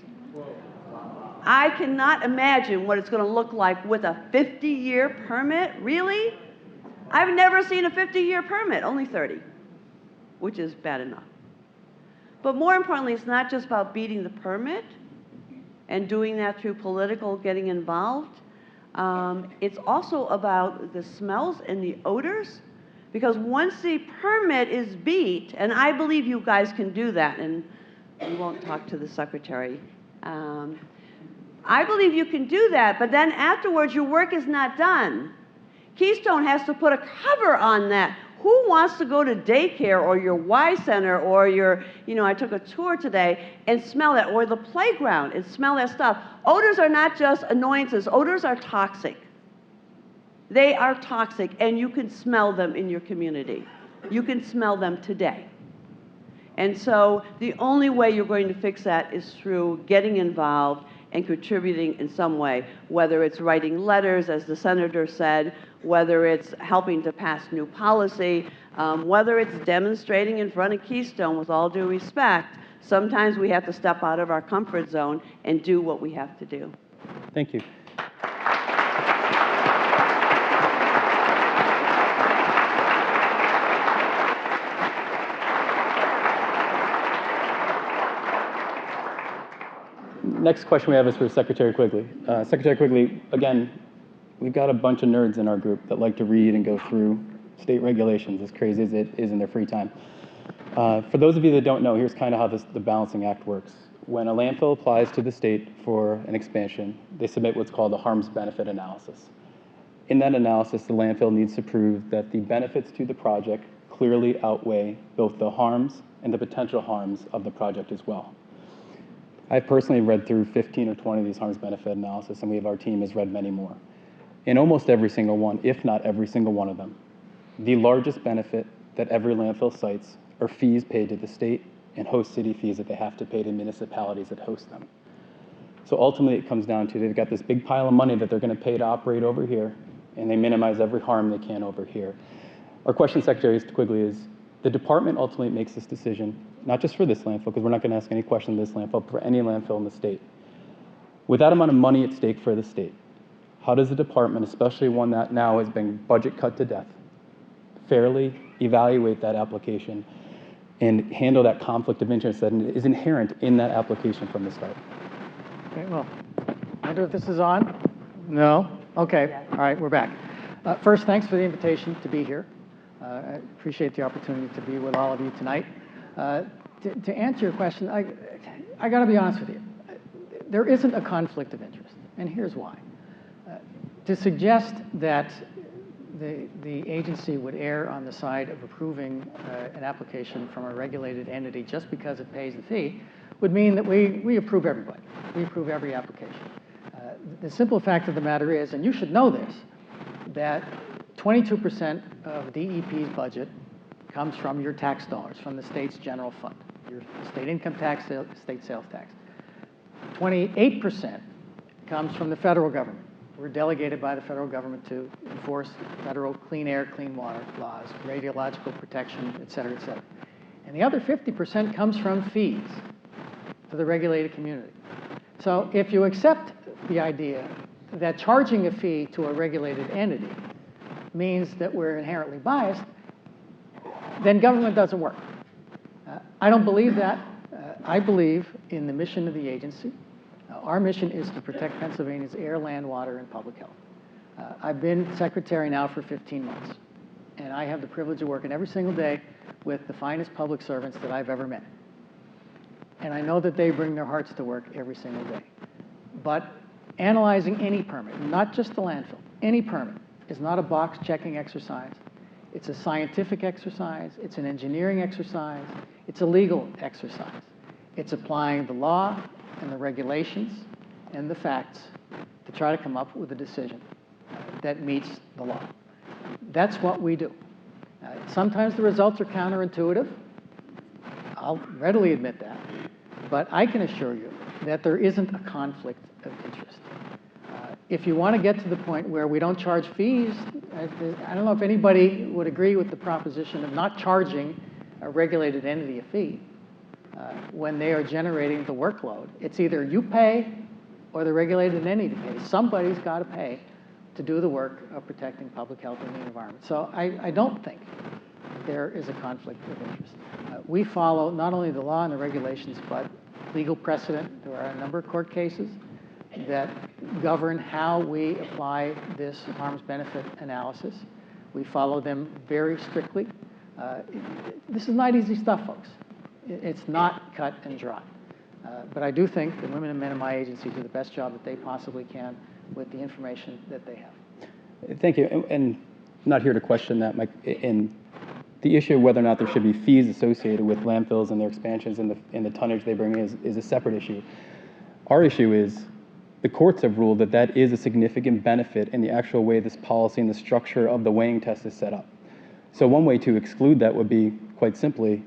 I cannot imagine what it's going to look like with a 50-year permit. Really? I've never seen a 50-year permit, only 30, which is bad enough. But more importantly, it's not just about beating the permit and doing that through political getting involved. It's also about the smells and the odors. Because once the permit is beat, and I believe you guys can do that, and we won't talk to the secretary. I believe you can do that, but then afterwards your work is not done. Keystone has to put a cover on that. Who wants to go to daycare or your Y Center or your, I took a tour today and smell that, or the playground and smell that stuff? Odors are not just annoyances, odors are toxic. They are toxic, and you can smell them in your community. You can smell them today. And so the only way you're going to fix that is through getting involved and contributing in some way, whether it's writing letters, as the senator said, whether it's helping to pass new policy, whether it's demonstrating in front of Keystone. With all due respect, sometimes we have to step out of our comfort zone and do what we have to do. Thank you. Next question we have is for Secretary Quigley. Secretary Quigley, again, we've got a bunch of nerds in our group that like to read and go through state regulations, as crazy as it is in their free time. For those of you that don't know, here's kind of how the balancing act works. When a landfill applies to the state for an expansion, they submit what's called a harms benefit analysis. In that analysis, the landfill needs to prove that the benefits to the project clearly outweigh both the harms and the potential harms of the project as well. I've personally read through 15 or 20 of these harms benefit analysis, and our team has read many more. In almost every single one, if not every single one of them, the largest benefit that every landfill cites are fees paid to the state and host city fees that they have to pay to municipalities that host them. So ultimately it comes down to they've got this big pile of money that they're going to pay to operate over here, and they minimize every harm they can over here. Our question, Secretary Quigley, is the department ultimately makes this decision, not just for this landfill, because we're not going to ask any question of this landfill, but for any landfill in the state. With that amount of money at stake for the state, how does the department, especially one that now has been budget cut to death, fairly evaluate that application and handle that conflict of interest that is inherent in that application from the start? Okay, well, I wonder if this is on? No? Okay, all right, we're back. First, thanks for the invitation to be here. I appreciate the opportunity to be with all of you tonight. To answer your question, I got to be honest with you. There isn't a conflict of interest, and here's why. To suggest that the agency would err on the side of approving an application from a regulated entity just because it pays the fee would mean that we approve everybody. We approve every application. The simple fact of the matter is, and you should know this, that 22% of DEP's budget comes from your tax dollars, from the state's general fund, your state income tax, state sales tax. 28% comes from the federal government. We're delegated by the federal government to enforce federal clean air, clean water laws, radiological protection, et cetera, et cetera. And the other 50% comes from fees to the regulated community. So if you accept the idea that charging a fee to a regulated entity means that we're inherently biased, then government doesn't work. I don't believe that. I believe in the mission of the agency. Our mission is to protect Pennsylvania's air, land, water, and public health. I've been secretary now for 15 months, and I have the privilege of working every single day with the finest public servants that I've ever met. And I know that they bring their hearts to work every single day. But analyzing any permit, not just the landfill, any permit, is not a box-checking exercise. It's a scientific exercise. It's an engineering exercise. It's a legal exercise. It's applying the law and the regulations and the facts to try to come up with a decision that meets the law. That's what we do. Sometimes the results are counterintuitive. I'll readily admit that. But I can assure you that there isn't a conflict of interest. If you want to get to the point where we don't charge fees, I don't know if anybody would agree with the proposition of not charging a regulated entity a fee when they are generating the workload. It's either you pay or the regulated entity pays. Somebody's got to pay to do the work of protecting public health and the environment. So I don't think there is a conflict of interest. We follow not only the law and the regulations, but legal precedent. There are a number of court cases that govern how we apply this harms benefit analysis. We follow them very strictly. This is not easy stuff, folks. It's not cut and dry. But I do think the women and men in my agency do the best job that they possibly can with the information that they have. Thank you. And I'm not here to question that, Mike. And The issue of whether or not there should be fees associated with landfills and their expansions and the tonnage they bring in is a separate issue. Our issue is the courts have ruled that that is a significant benefit in the actual way this policy and the structure of the weighing test is set up. So one way to exclude that would be, quite simply,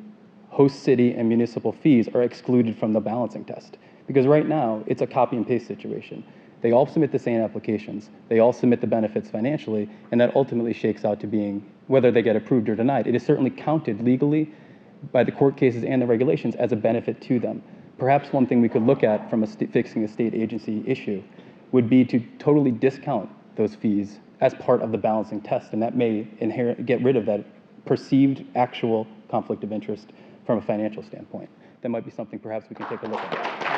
host city and municipal fees are excluded from the balancing test. Because right now, it's a copy and paste situation. They all submit the same applications. They all submit the benefits financially, and that ultimately shakes out to being, whether they get approved or denied, it is certainly counted legally by the court cases and the regulations as a benefit to them. Perhaps one thing we could look at from fixing a state agency issue would be to totally discount those fees as part of the balancing test, and that may get rid of that perceived actual conflict of interest from a financial standpoint. That might be something perhaps we can take a look at.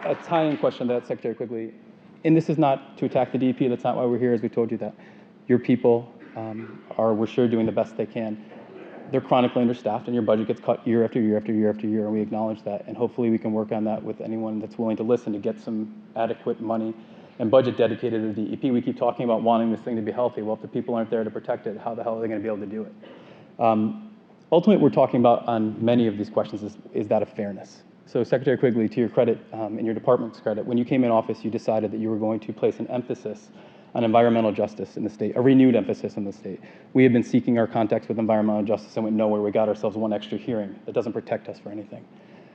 A tie-in question to that, Secretary Quigley, and this is not to attack the DEP, that's not why we're here, as we told you that. Your people are, we're sure, doing the best they can. They're chronically understaffed, and your budget gets cut year after year after year after year, and we acknowledge that. And hopefully we can work on that with anyone that's willing to listen to get some adequate money and budget dedicated to the DEP. We keep talking about wanting this thing to be healthy. Well, if the people aren't there to protect it, how the hell are they going to be able to do it? Ultimately, what we're talking about on many of these questions is that of fairness. So Secretary Quigley, to your credit and your department's credit, when you came in office, you decided that you were going to place an emphasis on environmental justice in the state, a renewed emphasis in the state. We have been seeking our contacts with environmental justice and went nowhere. We got ourselves one extra hearing that doesn't protect us for anything.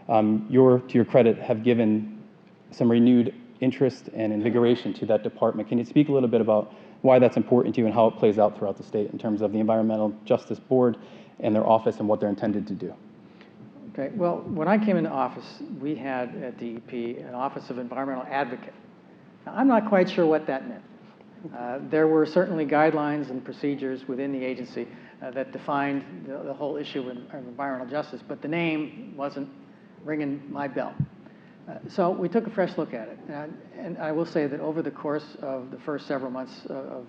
To your credit, have given some renewed interest and invigoration to that department. Can you speak a little bit about why that's important to you and how it plays out throughout the state in terms of the Environmental Justice Board and their office and what they're intended to do? Okay, well, when I came into office, we had at DEP an Office of Environmental Advocate. Now, I'm not quite sure what that meant. There were certainly guidelines and procedures within the agency that defined the whole issue of environmental justice, but the name wasn't ringing my bell. So we took a fresh look at it. And I will say that over the course of the first several months of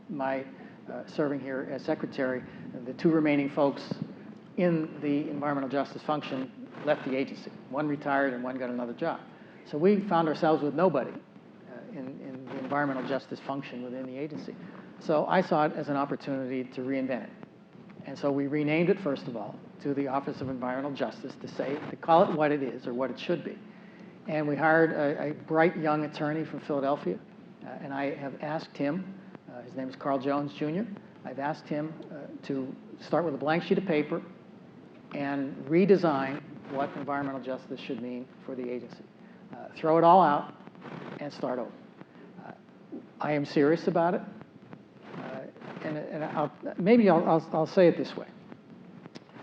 my serving here as secretary, the two remaining folks in the environmental justice function left the agency. One retired and one got another job. So we found ourselves with nobody in the environmental justice function within the agency. So I saw it as an opportunity to reinvent it. And so we renamed it, first of all, to the Office of Environmental Justice to call it what it is or what it should be. And we hired a bright young attorney from Philadelphia, and I have asked him, his name is Carl Jones, Jr., I've asked him to start with a blank sheet of paper and redesign what environmental justice should mean for the agency. Throw it all out and start over. I am serious about it, and I'll say it this way.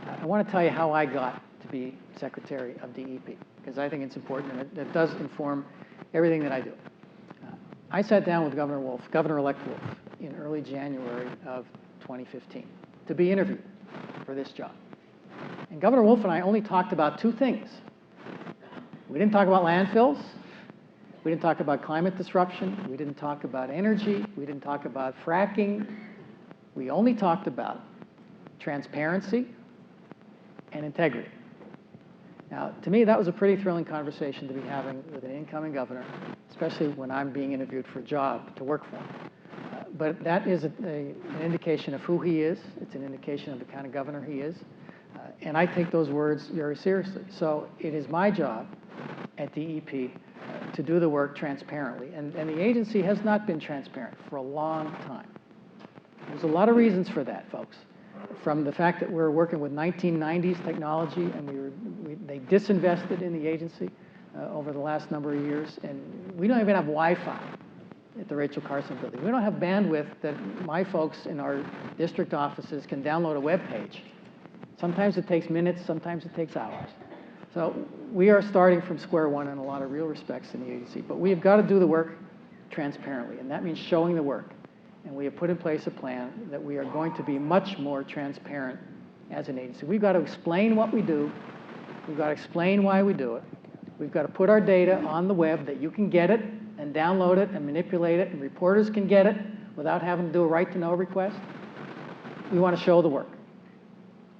I want to tell you how I got to be Secretary of DEP, because I think it's important, and it does inform everything that I do. I sat down with Governor-elect Wolf, in early January of 2015 to be interviewed for this job. And Governor Wolf and I only talked about two things. We didn't talk about landfills. We didn't talk about climate disruption. We didn't talk about energy. We didn't talk about fracking. We only talked about transparency and integrity. Now, to me, that was a pretty thrilling conversation to be having with an incoming governor, especially when I'm being interviewed for a job to work for him. But that is an indication of who he is. It's an indication of the kind of governor he is. And I take those words very seriously. So it is my job at DEP to do the work transparently. And the agency has not been transparent for a long time. There's a lot of reasons for that, folks. From the fact that we're working with 1990s technology, and they disinvested in the agency over the last number of years, and we don't even have Wi-Fi at the Rachel Carson building. We don't have bandwidth that my folks in our district offices can download a web page. Sometimes it takes minutes, sometimes it takes hours. So we are starting from square one in a lot of real respects in the agency, but we have got to do the work transparently, and that means showing the work. And we have put in place a plan that we are going to be much more transparent as an agency. We've got to explain what we do. We've got to explain why we do it. We've got to put our data on the web that you can get it and download it and manipulate it, and reporters can get it without having to do a right-to-know request. We want to show the work.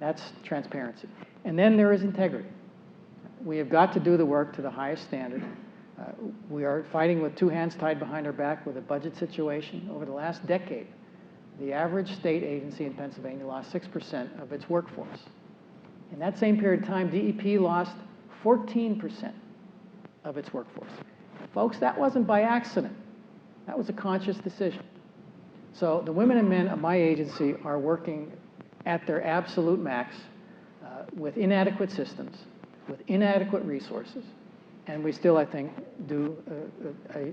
That's transparency. And then there is integrity. we have got to do the work to the highest standard. We are fighting with two hands tied behind our back with a budget situation. Over the last decade, the average state agency in Pennsylvania lost 6% of its workforce. In that same period of time, DEP lost 14% of its workforce. Folks, that wasn't by accident. That was a conscious decision. So the women and men of my agency are working at their absolute max with inadequate systems, with inadequate resources, and we still, I think, do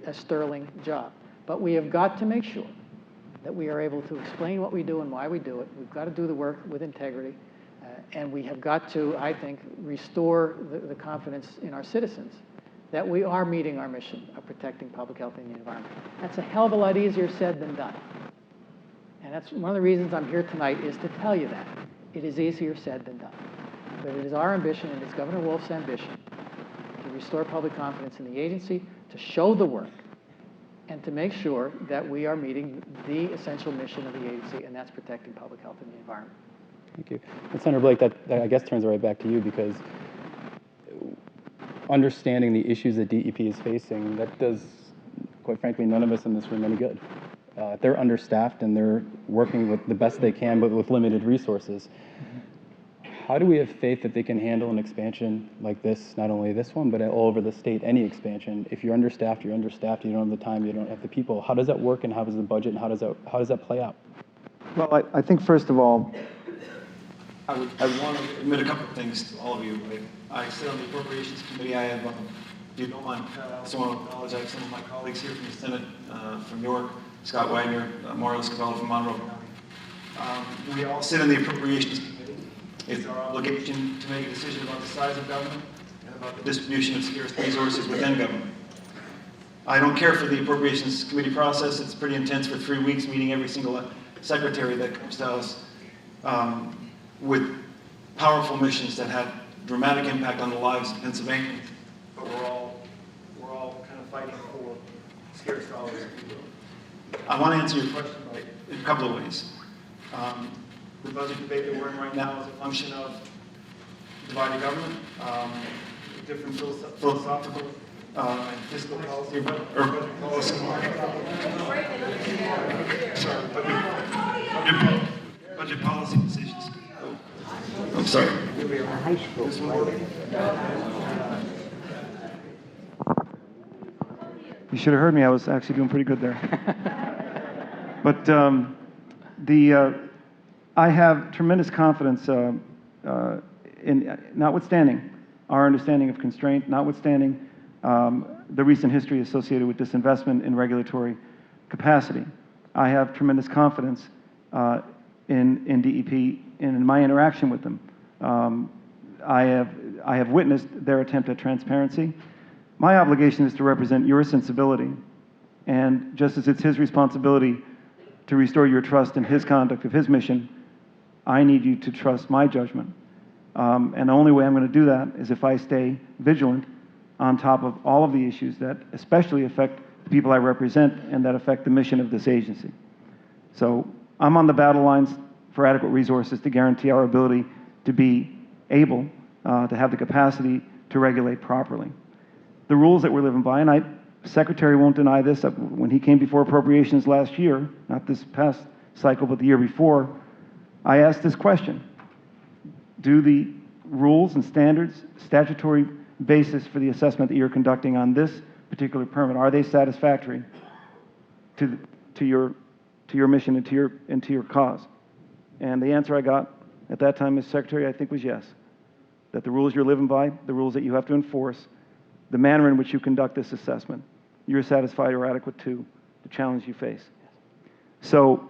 a sterling job. But we have got to make sure that we are able to explain what we do and why we do it. We've got to do the work with integrity, and we have got to, I think, restore the confidence in our citizens that we are meeting our mission of protecting public health and the environment. That's a hell of a lot easier said than done. And that's one of the reasons I'm here tonight, is to tell you that. It is easier said than done. But it is our ambition, and it's Governor Wolf's ambition, to restore public confidence in the agency, to show the work, and to make sure that we are meeting the essential mission of the agency, and that's protecting public health and the environment. Thank you. And Senator Blake, that I guess turns it right back to you, because understanding the issues that DEP is facing, that does, quite frankly, none of us in this room any good. They're understaffed and they're working with the best they can, but with limited resources. How do we have faith that they can handle an expansion like this, not only this one, but all over the state, any expansion? If you're understaffed, you don't have the time, you don't have the people. How does that work, and how does the budget, and how does that play out? Well, I think first of all, I want to admit a couple of things to all of you. I sit on the Appropriations Committee. I have, if you don't mind, I also want to acknowledge I have some of my colleagues here from the Senate, from York, Scott Wagner, Mario Scavella from Monroe County. We all sit in the Appropriations Committee. It's our obligation to make a decision about the size of government and about the distribution of scarce resources within government. I don't care for the Appropriations Committee process. It's pretty intense for 3 weeks, meeting every single secretary that comes to us with powerful missions that have dramatic impact on the lives of Pennsylvanians. But we're all kind of fighting for scarce dollars, if you will. I want to answer your question in a couple of ways. The budget debate that we're in right now is a function of divided government, different philosophical and fiscal policy or budget policy. Sorry, budget policy decisions. I'm sorry. You should have heard me. I was actually doing pretty good there. But I have tremendous confidence in, notwithstanding our understanding of constraint, notwithstanding the recent history associated with disinvestment in regulatory capacity. I have tremendous confidence in DEP and in my interaction with them. I have witnessed their attempt at transparency. My obligation is to represent your sensibility, and just as it's his responsibility to restore your trust in his conduct of his mission, I need you to trust my judgment. And the only way I'm going to do that is if I stay vigilant on top of all of the issues that especially affect the people I represent and that affect the mission of this agency. So I'm on the battle lines for adequate resources to guarantee our ability to be able to have the capacity to regulate properly. The rules that we're living by, and Secretary won't deny this, when he came before appropriations last year, not this past cycle, but the year before, I asked this question: do the rules and standards, statutory basis for the assessment that you're conducting on this particular permit, are they satisfactory to your mission and to your cause? And the answer I got at that time, Mr. Secretary, I think was yes. That the rules you're living by, the rules that you have to enforce, the manner in which you conduct this assessment, you're satisfied or adequate to the challenge you face. So,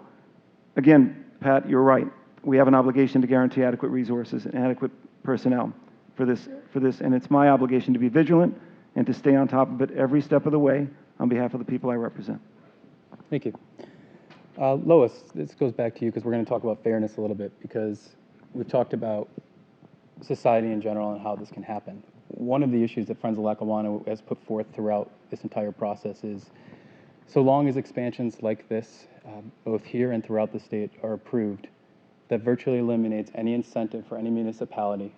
again, Pat, you're right. We have an obligation to guarantee adequate resources and adequate personnel for this, and it's my obligation to be vigilant and to stay on top of it every step of the way on behalf of the people I represent. Thank you. Lois, this goes back to you, because we're going to talk about fairness a little bit, because we've talked about society in general and how this can happen. One of the issues that Friends of Lackawanna has put forth throughout this entire process is, so long as expansions like this, both here and throughout the state, are approved, that virtually eliminates any incentive for any municipality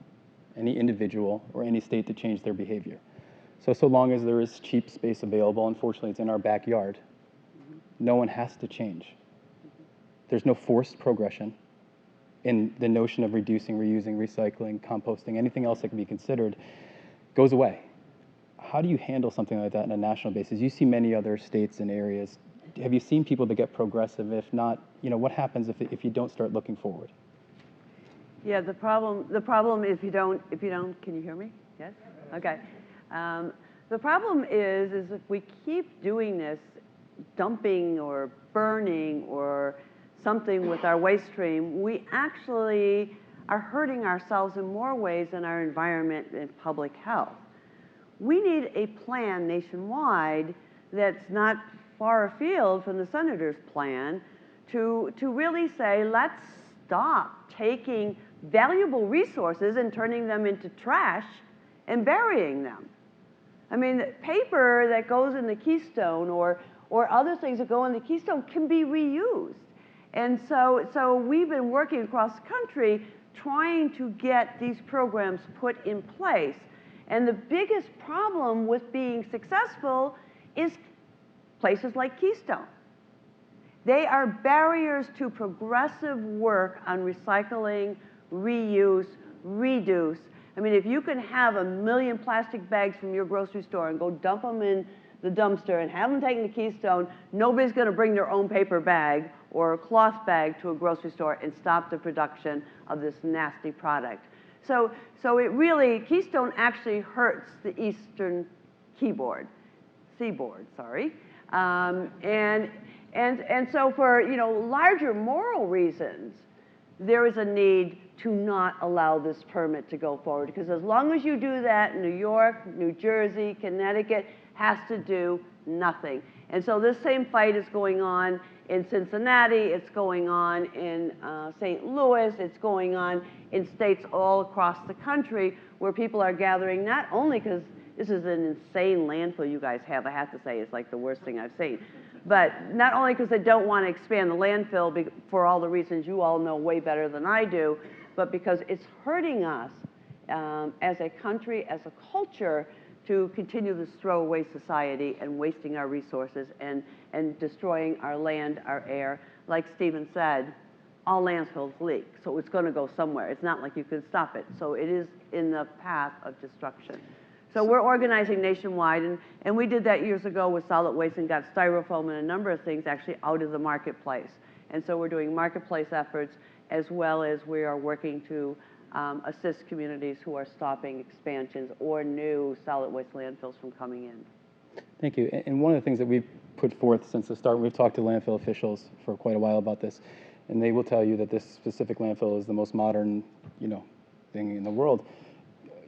any individual, or any state to change their behavior. So long as there is cheap space available, unfortunately it's in our backyard, no one has to change. There's no forced progression in the notion of reducing, reusing, recycling, composting, anything else that can be considered goes away. How do you handle something like that on a national basis? You see many other states and areas. Have you seen people that get progressive? If not, what happens if you don't start looking forward? Yeah, the problem if you don't, can you hear me? Yes? Okay. The problem is if we keep doing this, dumping or burning or something with our waste stream, we actually are hurting ourselves in more ways than our environment and public health. We need a plan nationwide that's not far afield from the senator's plan to really say, let's stop taking valuable resources and turning them into trash and burying them. I mean, paper that goes in the Keystone or other things that go in the Keystone can be reused. And so we've been working across the country trying to get these programs put in place. And the biggest problem with being successful is places like Keystone. They are barriers to progressive work on recycling, reuse, reduce. I mean, if you can have 1 million plastic bags from your grocery store and go dump them in the dumpster and have them taken to Keystone, nobody's going to bring their own paper bag or a cloth bag to a grocery store and stop the production of this nasty product. So it really, Keystone actually hurts the eastern seaboard, sorry. And so for larger moral reasons, there is a need to not allow this permit to go forward. Because as long as you do that, New York, New Jersey, Connecticut has to do nothing. And so this same fight is going on in Cincinnati, it's going on in St. Louis, it's going on in states all across the country where people are gathering, not only because this is an insane landfill you guys have, I have to say, it's like the worst thing I've seen. But not only because they don't want to expand the landfill for all the reasons you all know way better than I do, but because it's hurting us as a country, as a culture, to continue this throwaway society and wasting our resources and destroying our land, our air. Like Stephen said, all landfills leak, so it's going to go somewhere. It's not like you can stop it. So it is in the path of destruction. So we're organizing nationwide, and we did that years ago with solid waste and got styrofoam and a number of things actually out of the marketplace. And so we're doing marketplace efforts as well as we are working to assist communities who are stopping expansions or new solid waste landfills from coming in. Thank you. And one of the things that we've put forth since the start, we've talked to landfill officials for quite a while about this, and they will tell you that this specific landfill is the most modern, thing in the world.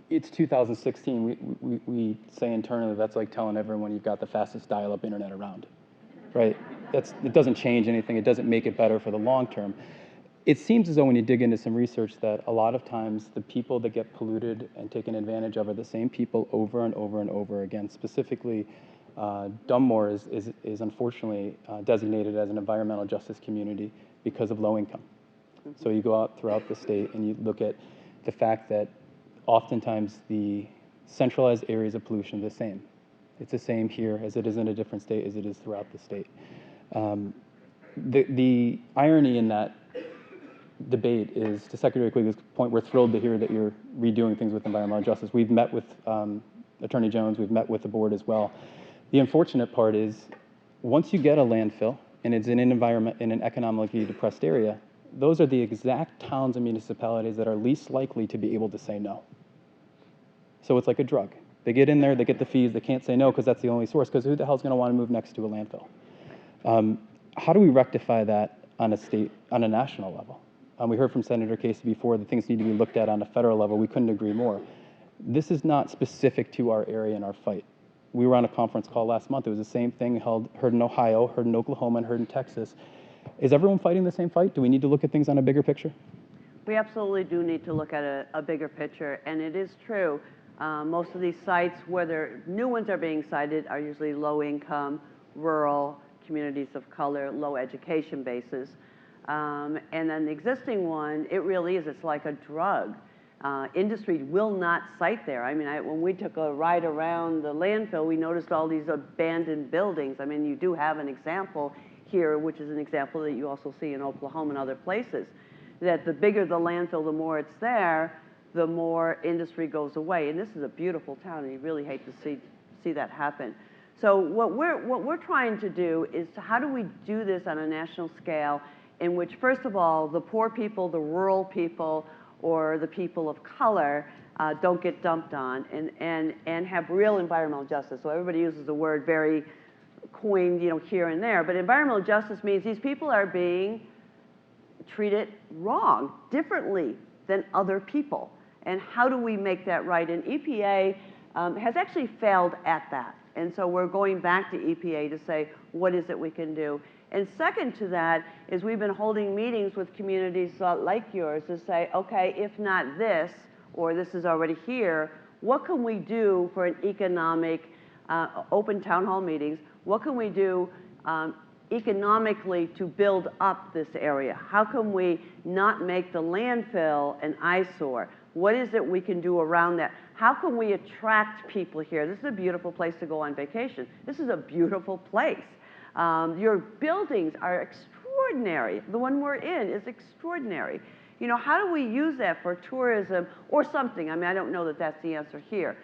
It's 2016. We say internally that's like telling everyone you've got the fastest dial-up internet around, right? It doesn't change anything. It doesn't make it better for the long term. It seems as though when you dig into some research that a lot of times the people that get polluted and taken advantage of are the same people over and over and over again. Specifically, Dunmore is unfortunately designated as an environmental justice community because of low income. So you go out throughout the state and you look at the fact that oftentimes the centralized areas of pollution are the same. It's the same here as it is in a different state as it is throughout the state. The irony in that debate is, to Secretary Quigley's point, we're thrilled to hear that you're redoing things with environmental justice. We've met with Attorney Jones, we've met with the board as well. The unfortunate part is, once you get a landfill and it's in an environment, in an economically depressed area, those are the exact towns and municipalities that are least likely to be able to say no. So it's like a drug. They get in there, they get the fees, they can't say no because that's the only source, because who the hell's going to want to move next to a landfill? How do we rectify that on a national level? We heard from Senator Casey before that things need to be looked at on a federal level. We couldn't agree more. This is not specific to our area and our fight. We were on a conference call last month. It was the same thing heard in Ohio, heard in Oklahoma, and heard in Texas. Is everyone fighting the same fight? Do we need to look at things on a bigger picture? We absolutely do need to look at a bigger picture, and it is true. Most of these sites, whether new ones are being cited, are usually low-income, rural, communities of color, low education bases. And then the existing one, it really is, it's like a drug. Industry will not site there. I mean, when we took a ride around the landfill, we noticed all these abandoned buildings. I mean, you do have an example here, which is an example that you also see in Oklahoma and other places, that the bigger the landfill, the more it's there, the more industry goes away. And this is a beautiful town, and you really hate to see that happen. So what we're trying to do is how do we do this on a national scale in which, first of all, the poor people, the rural people, or the people of color don't get dumped on, and have real environmental justice. So everybody uses the word very coined, you know, here and there, but environmental justice means these people are being treated wrong, differently than other people. And how do we make that right? And EPA has actually failed at that. And so we're going back to EPA to say, what is it we can do? And second to that is we've been holding meetings with communities like yours to say, okay, if not this, or this is already here, what can we do for an economic, open town hall meetings, what can we do economically to build up this area? How can we not make the landfill an eyesore? What is it we can do around that? How can we attract people here? This is a beautiful place to go on vacation. This is a beautiful place. Your buildings are extraordinary. The one we're in is extraordinary. You know, how do we use that for tourism or something? I mean, I don't know that that's the answer here.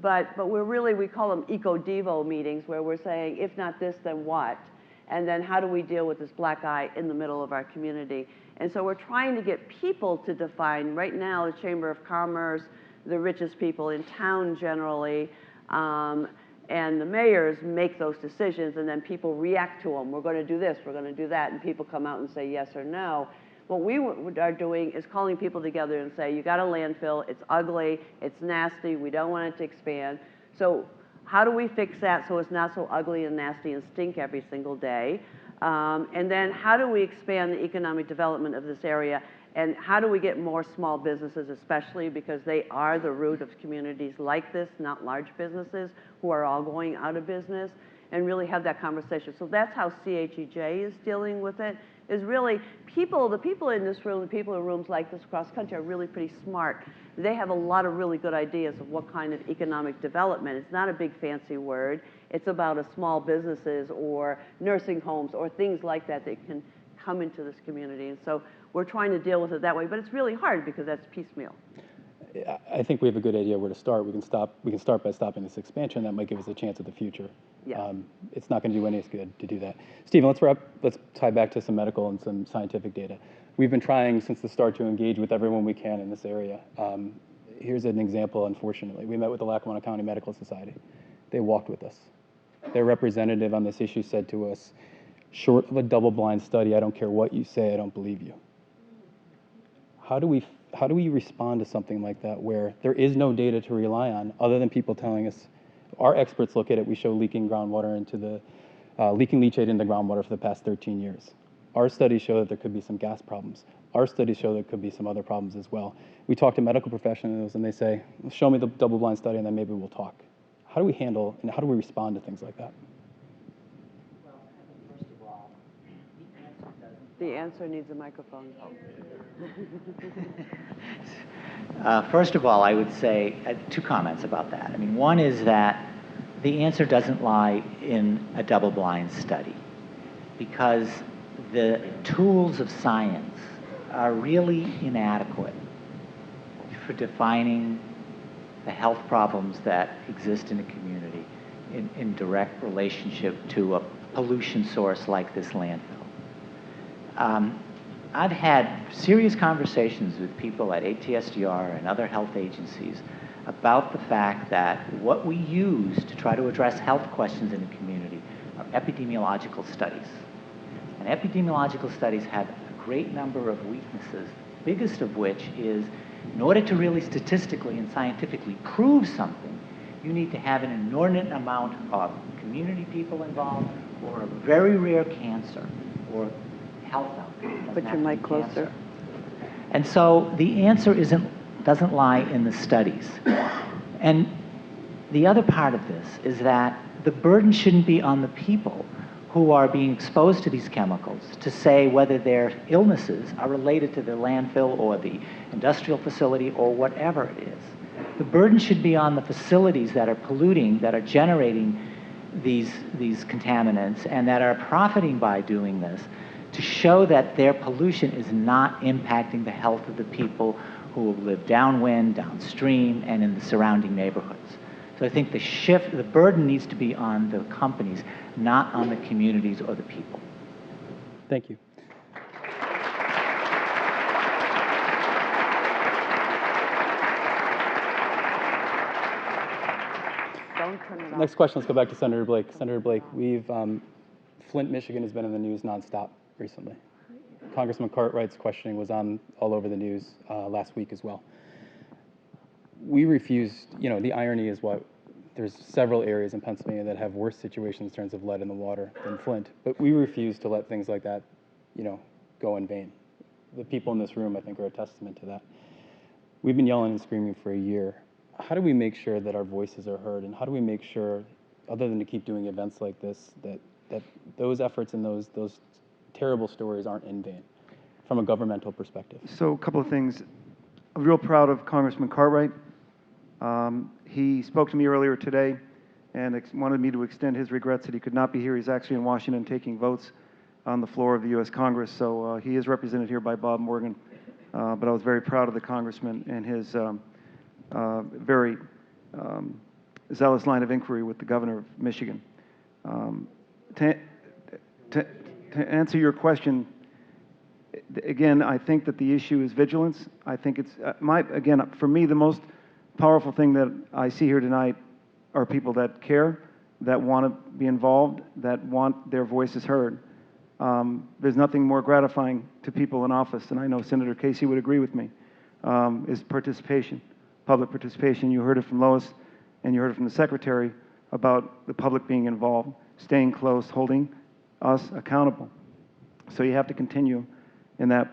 But we're really, we call them eco-devo meetings, where we're saying, if not this, then what? And then how do we deal with this black eye in the middle of our community? And so we're trying to get people to define. Right now, the Chamber of Commerce, the richest people in town generally, and the mayors make those decisions, and then people react to them. We're going to do this, we're going to do that, and people come out and say yes or no. What we are doing is calling people together and say, you got a landfill, it's ugly, it's nasty, we don't want it to expand. So how do we fix that so it's not so ugly and nasty and stink every single day? And then how do we expand the economic development of this area? And how do we get more small businesses, especially because they are the root of communities like this, not large businesses who are all going out of business, and really have that conversation. So that's how CHEJ is dealing with it, is really people, the people in this room, the people in rooms like this across the country are really pretty smart. They have a lot of really good ideas of what kind of economic development. It's not a big fancy word. It's about a small businesses or nursing homes or things like that that can come into this community. And so we're trying to deal with it that way, but it's really hard because that's piecemeal. I think we have a good idea where to start. We can start by stopping this expansion. That might give us a chance at the future. Yeah. It's not going to do any good to do that. Stephen, let's tie back to some medical and some scientific data. We've been trying since the start to engage with everyone we can in this area. Here's an example, unfortunately. We met with the Lackawanna County Medical Society. They walked with us. Their representative on this issue said to us, short of a double-blind study, I don't care what you say, I don't believe you. How do we respond to something like that where there is no data to rely on other than people telling us, our experts look at it, we show leaking groundwater into the, leaking leachate into groundwater for the past 13 years. Our studies show that there could be some gas problems. Our studies show there could be some other problems as well. We talk to medical professionals and they say, show me the double-blind study and then maybe we'll talk. How do we handle and how do we respond to things like that? Well, first of all, The answer needs a microphone. First of all, I would say two comments about that. I mean, one is that the answer doesn't lie in a double-blind study because the tools of science are really inadequate for defining the health problems that exist in a community in direct relationship to a pollution source like this landfill. I've had serious conversations with people at ATSDR and other health agencies about the fact that what we use to try to address health questions in the community are epidemiological studies. And epidemiological studies have a great number of weaknesses, biggest of which is in order to really statistically and scientifically prove something, you need to have an inordinate amount of community people involved or a very rare cancer or health outcomes. Put your mic closer. And so the answer doesn't lie in the studies. And the other part of this is that the burden shouldn't be on the people who are being exposed to these chemicals to say whether their illnesses are related to the landfill or the industrial facility or whatever it is. The burden should be on the facilities that are polluting, that are generating these contaminants, and that are profiting by doing this, to show that their pollution is not impacting the health of the people who live downwind, downstream, and in the surrounding neighborhoods. So I think the burden needs to be on the companies, not on the communities or the people. Thank you. Don't turn it off. Next question, let's go back to Senator Blake. Senator Blake, Flint, Michigan has been in the news nonstop recently. Congressman Cartwright's questioning was all over the news last week as well. We refused, the irony is there's several areas in Pennsylvania that have worse situations in terms of lead in the water than Flint, but we refuse to let things like that, go in vain. The people in this room, I think, are a testament to that. We've been yelling and screaming for a year. How do we make sure that our voices are heard, and how do we make sure, other than to keep doing events like this, that those efforts and those terrible stories aren't in vain from a governmental perspective? So a couple of things. I'm real proud of Congressman Cartwright. He spoke to me earlier today and wanted me to extend his regrets that he could not be here. He's actually in Washington taking votes on the floor of the U.S. Congress, so he is represented here by Bob Morgan. But I was very proud of the congressman and his very zealous line of inquiry with the governor of Michigan. To answer your question, again, I think that the issue is vigilance. I think it's, again, for me, the most powerful thing that I see here tonight are people that care, that want to be involved, that want their voices heard. There's nothing more gratifying to people in office, and I know Senator Casey would agree with me, is participation, public participation. You heard it from Lois, and you heard it from the Secretary about the public being involved, staying close, holding us accountable. So you have to continue in that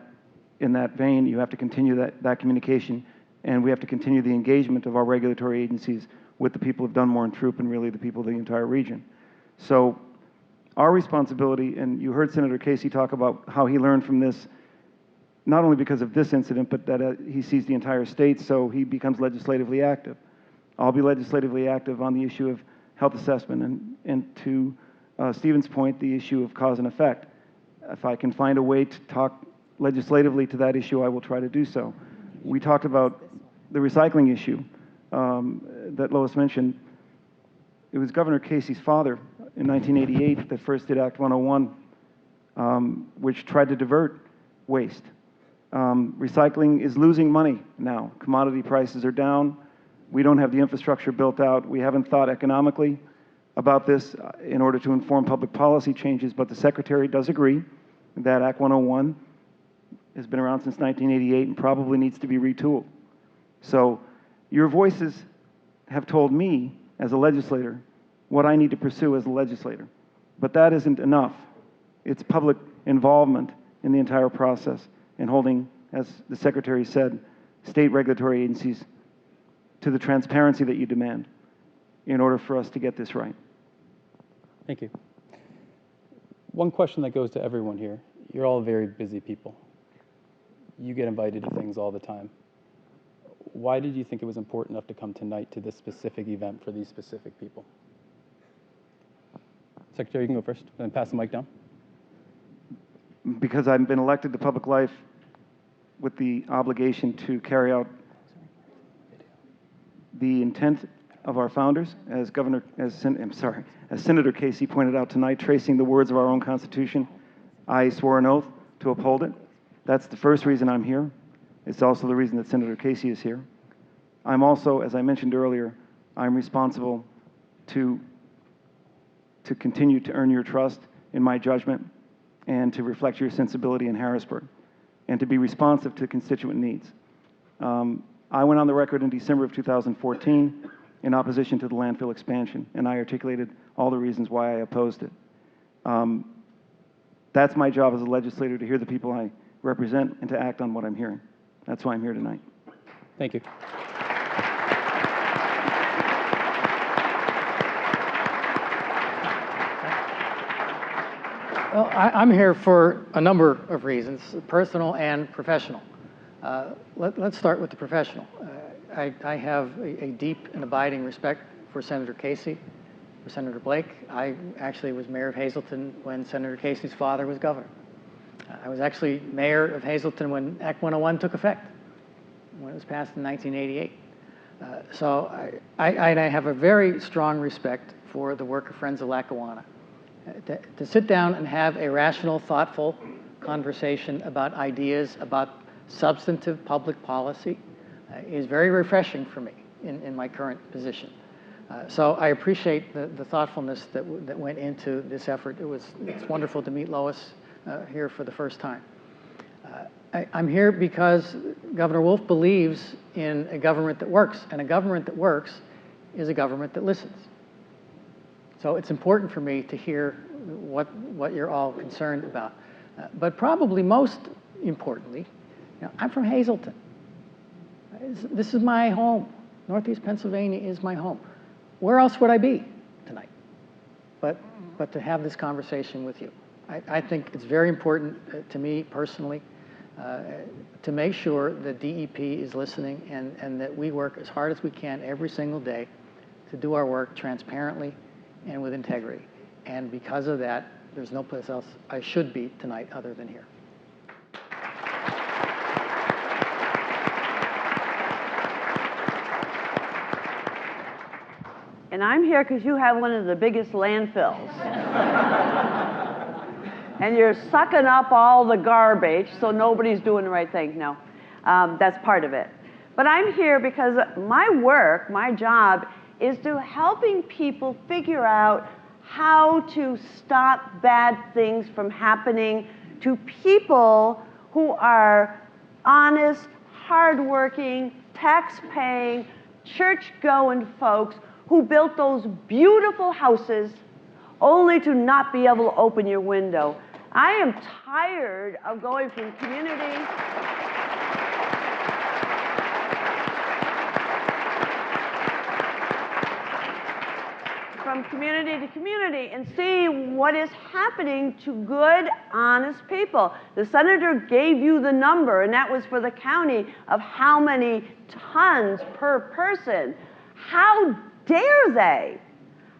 vein. You have to continue that communication, and we have to continue the engagement of our regulatory agencies with the people of Dunmore and Throop and really the people of the entire region. So our responsibility, and you heard Senator Casey talk about how he learned from this, not only because of this incident, but that he sees the entire state, so he becomes legislatively active. I'll be legislatively active on the issue of health assessment and to Stephen's point, the issue of cause and effect. If I can find a way to talk legislatively to that issue, I will try to do so. We talked about the recycling issue that Lois mentioned. It was Governor Casey's father in 1988 that first did Act 101, which tried to divert waste. Recycling is losing money now. Commodity prices are down. We don't have the infrastructure built out. We haven't thought economically about this in order to inform public policy changes, but the Secretary does agree that Act 101 has been around since 1988 and probably needs to be retooled. So your voices have told me as a legislator what I need to pursue as a legislator. But that isn't enough. It's public involvement in the entire process and holding, as the Secretary said, state regulatory agencies to the transparency that you demand in order for us to get this right. Thank you. One question that goes to everyone here. You're all very busy people. You get invited to things all the time. Why did you think it was important enough to come tonight to this specific event for these specific people? Secretary, you can go first, and then pass the mic down. Because I've been elected to public life with the obligation to carry out the intent of our founders, as Senator Casey pointed out tonight, tracing the words of our own Constitution. I swore an oath to uphold it. That's the first reason I'm here. It's also the reason that Senator Casey is here. I'm also, as I mentioned earlier, I'm responsible to continue to earn your trust in my judgment and to reflect your sensibility in Harrisburg and to be responsive to constituent needs. I went on the record in December of 2014 in opposition to the landfill expansion, and I articulated all the reasons why I opposed it. That's my job as a legislator, to hear the people I represent and to act on what I'm hearing. That's why I'm here tonight. Thank you. Well, I'm here for a number of reasons, personal and professional. Let's start with the professional. I have a deep and abiding respect for Senator Casey, for Senator Blake. I actually was mayor of Hazleton when Senator Casey's father was governor. I was actually mayor of Hazleton when Act 101 took effect, when it was passed in 1988. So I have a very strong respect for the work of Friends of Lackawanna. To sit down and have a rational, thoughtful conversation about ideas, about substantive public policy is very refreshing for me in my current position. So I appreciate the thoughtfulness that went into this effort. It's wonderful to meet Lois here for the first time. I'm here because Governor Wolf believes in a government that works, and a government that works is a government that listens. So it's important for me to hear what you're all concerned about. But probably most importantly, I'm from Hazleton. This is my home. Northeast Pennsylvania is my home. Where else would I be tonight but to have this conversation with you? I think it's very important to me personally to make sure that DEP is listening and that we work as hard as we can every single day to do our work transparently and with integrity. And because of that, there's no place else I should be tonight other than here. And I'm here because you have one of the biggest landfills. And you're sucking up all the garbage, so nobody's doing the right thing. No, that's part of it. But I'm here because my work, my job, is to helping people figure out how to stop bad things from happening to people who are honest, hardworking, tax-paying, church-going folks who built those beautiful houses only to not be able to open your window. I am tired of going from community to community and see what is happening to good, honest people. The senator gave you the number, and that was for the county, of how many tons per person. How dare they?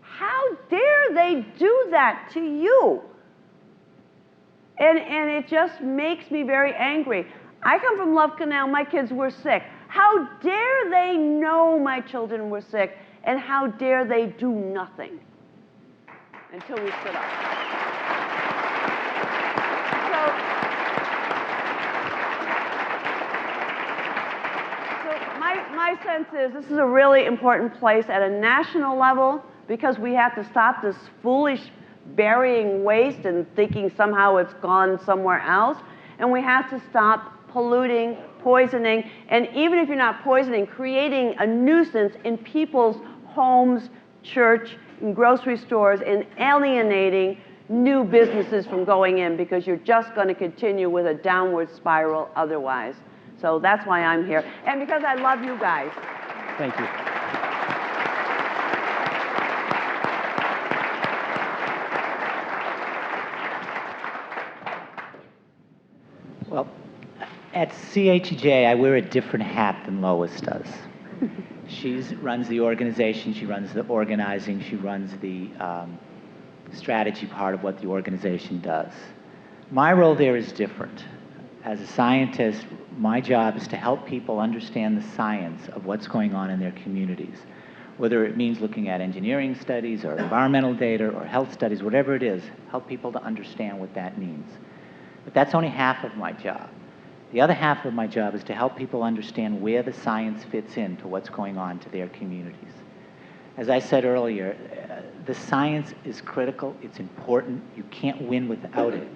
How dare they do that to you? And it just makes me very angry. I come from Love Canal. My kids were sick. How dare they know my children were sick, and how dare they do nothing until we stood up. So my sense is this is a really important place at a national level because we have to stop this foolish burying waste and thinking somehow it's gone somewhere else. And we have to stop polluting, poisoning, and even if you're not poisoning, creating a nuisance in people's homes, church, and grocery stores, and alienating new businesses from going in because you're just going to continue with a downward spiral otherwise. So that's why I'm here. And because I love you guys. Thank you. Well, at CHJ, I wear a different hat than Lois does. She runs the organization, she runs the organizing, she runs the strategy part of what the organization does. My role there is different. As a scientist, my job is to help people understand the science of what's going on in their communities, whether it means looking at engineering studies or environmental data or health studies, whatever it is, help people to understand what that means. But that's only half of my job. The other half of my job is to help people understand where the science fits into what's going on to their communities. As I said earlier, the science is critical, it's important, you can't win without it.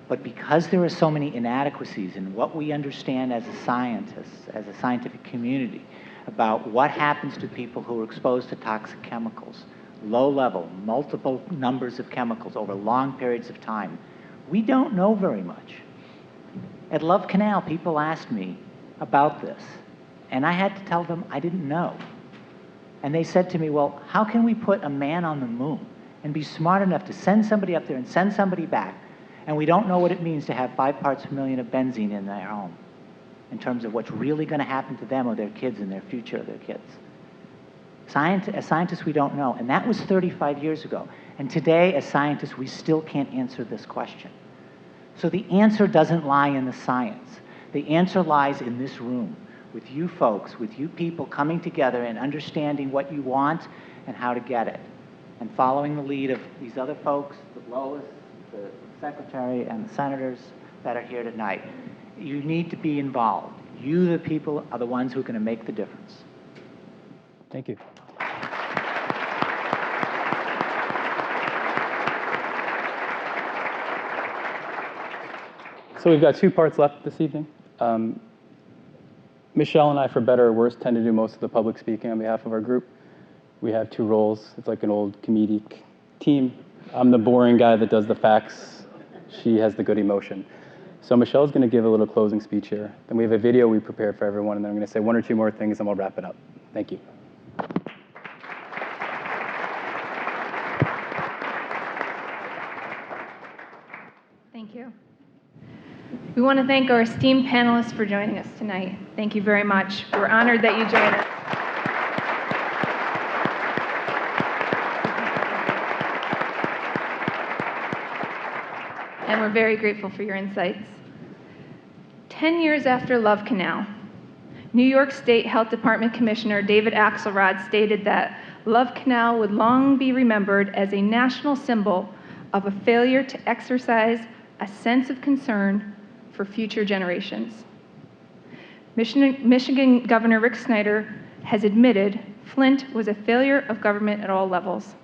But because there are so many inadequacies in what we understand as a scientist, as a scientific community, about what happens to people who are exposed to toxic chemicals, low level, multiple numbers of chemicals over long periods of time, we don't know very much. At Love Canal, people asked me about this, and I had to tell them I didn't know. And they said to me, well, how can we put a man on the moon and be smart enough to send somebody up there and send somebody back And we don't know what it means to have 5 parts per million of benzene in their home in terms of what's really going to happen to them or their kids and their future of their kids. As scientists, we don't know. And that was 35 years ago. And today, as scientists, we still can't answer this question. So the answer doesn't lie in the science. The answer lies in this room, with you folks, with you people coming together and understanding what you want and how to get it. And following the lead of these other folks, the Lois, the Secretary, and the senators that are here tonight. You need to be involved. You, the people, are the ones who are going to make the difference. Thank you. So we've got 2 parts left this evening. Michelle and I, for better or worse, tend to do most of the public speaking on behalf of our group. We have 2 roles. It's like an old comedic team. I'm the boring guy that does the facts. She has the good emotion. So Michelle's going to give a little closing speech here. Then we have a video we prepared for everyone, and then I'm going to say 1 or 2 more things, and we'll wrap it up. Thank you. Thank you. We want to thank our esteemed panelists for joining us tonight. Thank you very much. We're honored that you joined us. And we're very grateful for your insights. 10 years after Love Canal, New York State Health Department Commissioner David Axelrod stated that Love Canal would long be remembered as a national symbol of a failure to exercise a sense of concern for future generations. Michigan Governor Rick Snyder has admitted Flint was a failure of government at all levels.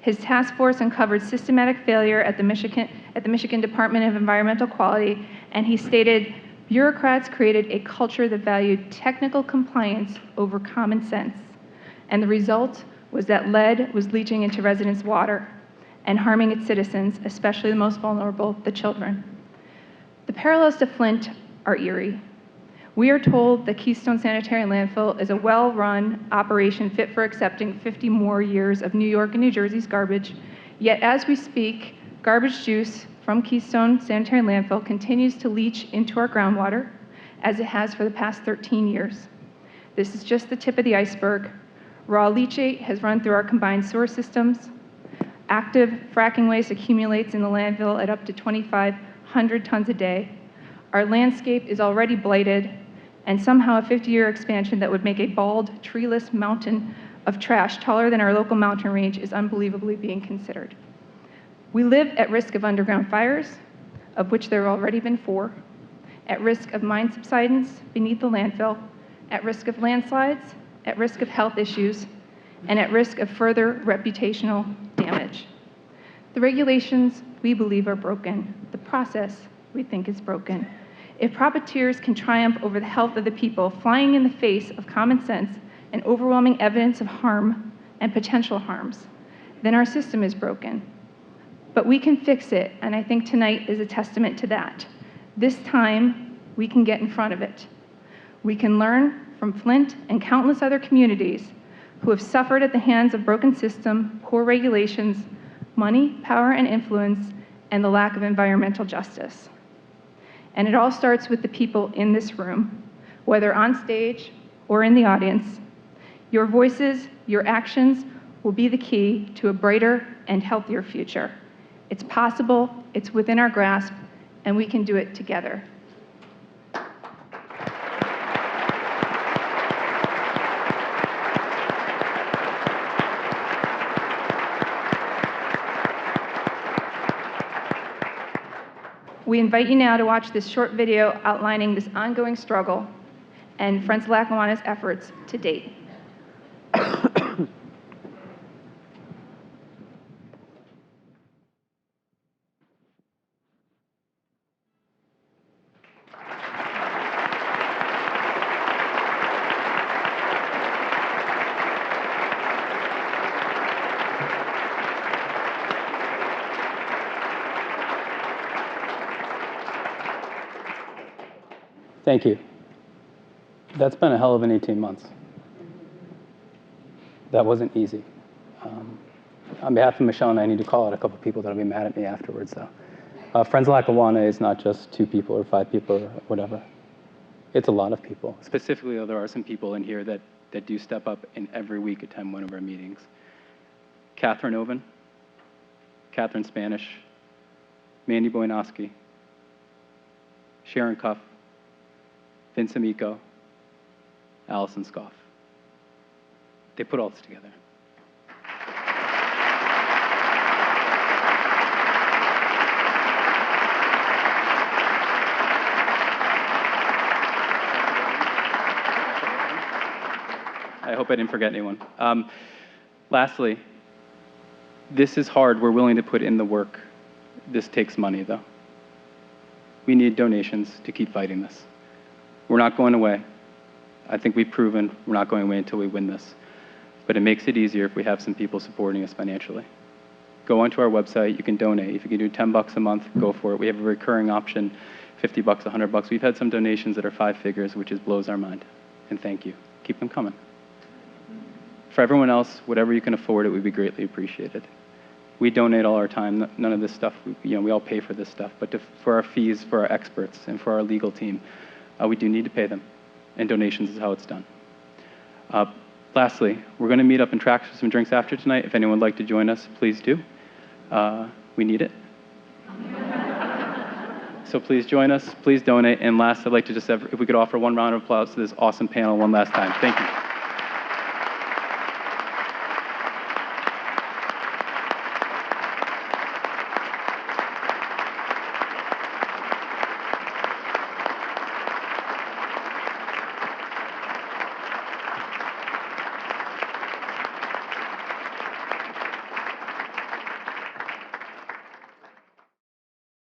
His task force uncovered systematic failure at the Michigan Department of Environmental Quality, and he stated, bureaucrats created a culture that valued technical compliance over common sense, and the result was that lead was leaching into residents' water and harming its citizens, especially the most vulnerable, the children. The parallels to Flint are eerie. We are told that Keystone Sanitary Landfill is a well-run operation fit for accepting 50 more years of New York and New Jersey's garbage, yet as we speak, garbage juice from Keystone Sanitary Landfill continues to leach into our groundwater, as it has for the past 13 years. This is just the tip of the iceberg. Raw leachate has run through our combined sewer systems. Active fracking waste accumulates in the landfill at up to 2,500 tons a day. Our landscape is already blighted, and somehow a 50-year expansion that would make a bald, treeless mountain of trash taller than our local mountain range is unbelievably being considered. We live at risk of underground fires, of which there have already been 4, at risk of mine subsidence beneath the landfill, at risk of landslides, at risk of health issues, and at risk of further reputational damage. The regulations, we believe, are broken. The process, we think, is broken. If profiteers can triumph over the health of the people, flying in the face of common sense and overwhelming evidence of harm and potential harms, then our system is broken. But we can fix it, and I think tonight is a testament to that. This time, we can get in front of it. We can learn from Flint and countless other communities who have suffered at the hands of broken system, poor regulations, money, power, and influence, and the lack of environmental justice. And it all starts with the people in this room, whether on stage or in the audience. Your voices, your actions will be the key to a brighter and healthier future. It's possible, it's within our grasp, and we can do it together. We invite you now to watch this short video outlining this ongoing struggle and Friends of Lackawanna's efforts to date. Thank you. That's been a hell of an 18 months. That wasn't easy. On behalf of Michelle and I need to call out a couple people that'll be mad at me afterwards, though. Friends of Lackawanna is not just 2 people or 5 people or whatever. It's a lot of people. Specifically, though, there are some people in here that do step up and every week attend one of our meetings. Catherine Oven, Catherine Spanish, Mandy Boynoski, Sharon Cuff, Vince Amico, Allison Scoff. They put all this together. I hope I didn't forget anyone. Lastly, this is hard. We're willing to put in the work. This takes money, though. We need donations to keep fighting this. We're not going away. I think we've proven we're not going away until we win this. But it makes it easier if we have some people supporting us financially. Go onto our website. You can donate. If you can do $10 a month, go for it. We have a recurring option, $50, $100. We've had some donations that are 5 figures, which just blows our mind. And thank you. Keep them coming. For everyone else, whatever you can afford, it would be greatly appreciated. We donate all our time. None of this stuff, we all pay for this stuff. But for our fees, for our experts, and for our legal team, we do need to pay them. And donations is how it's done. Lastly, we're going to meet up and track for some drinks after tonight. If anyone would like to join us, please do. We need it. So please join us. Please donate. And last, I'd like to just have, if we could offer one round of applause to this awesome panel one last time. Thank you.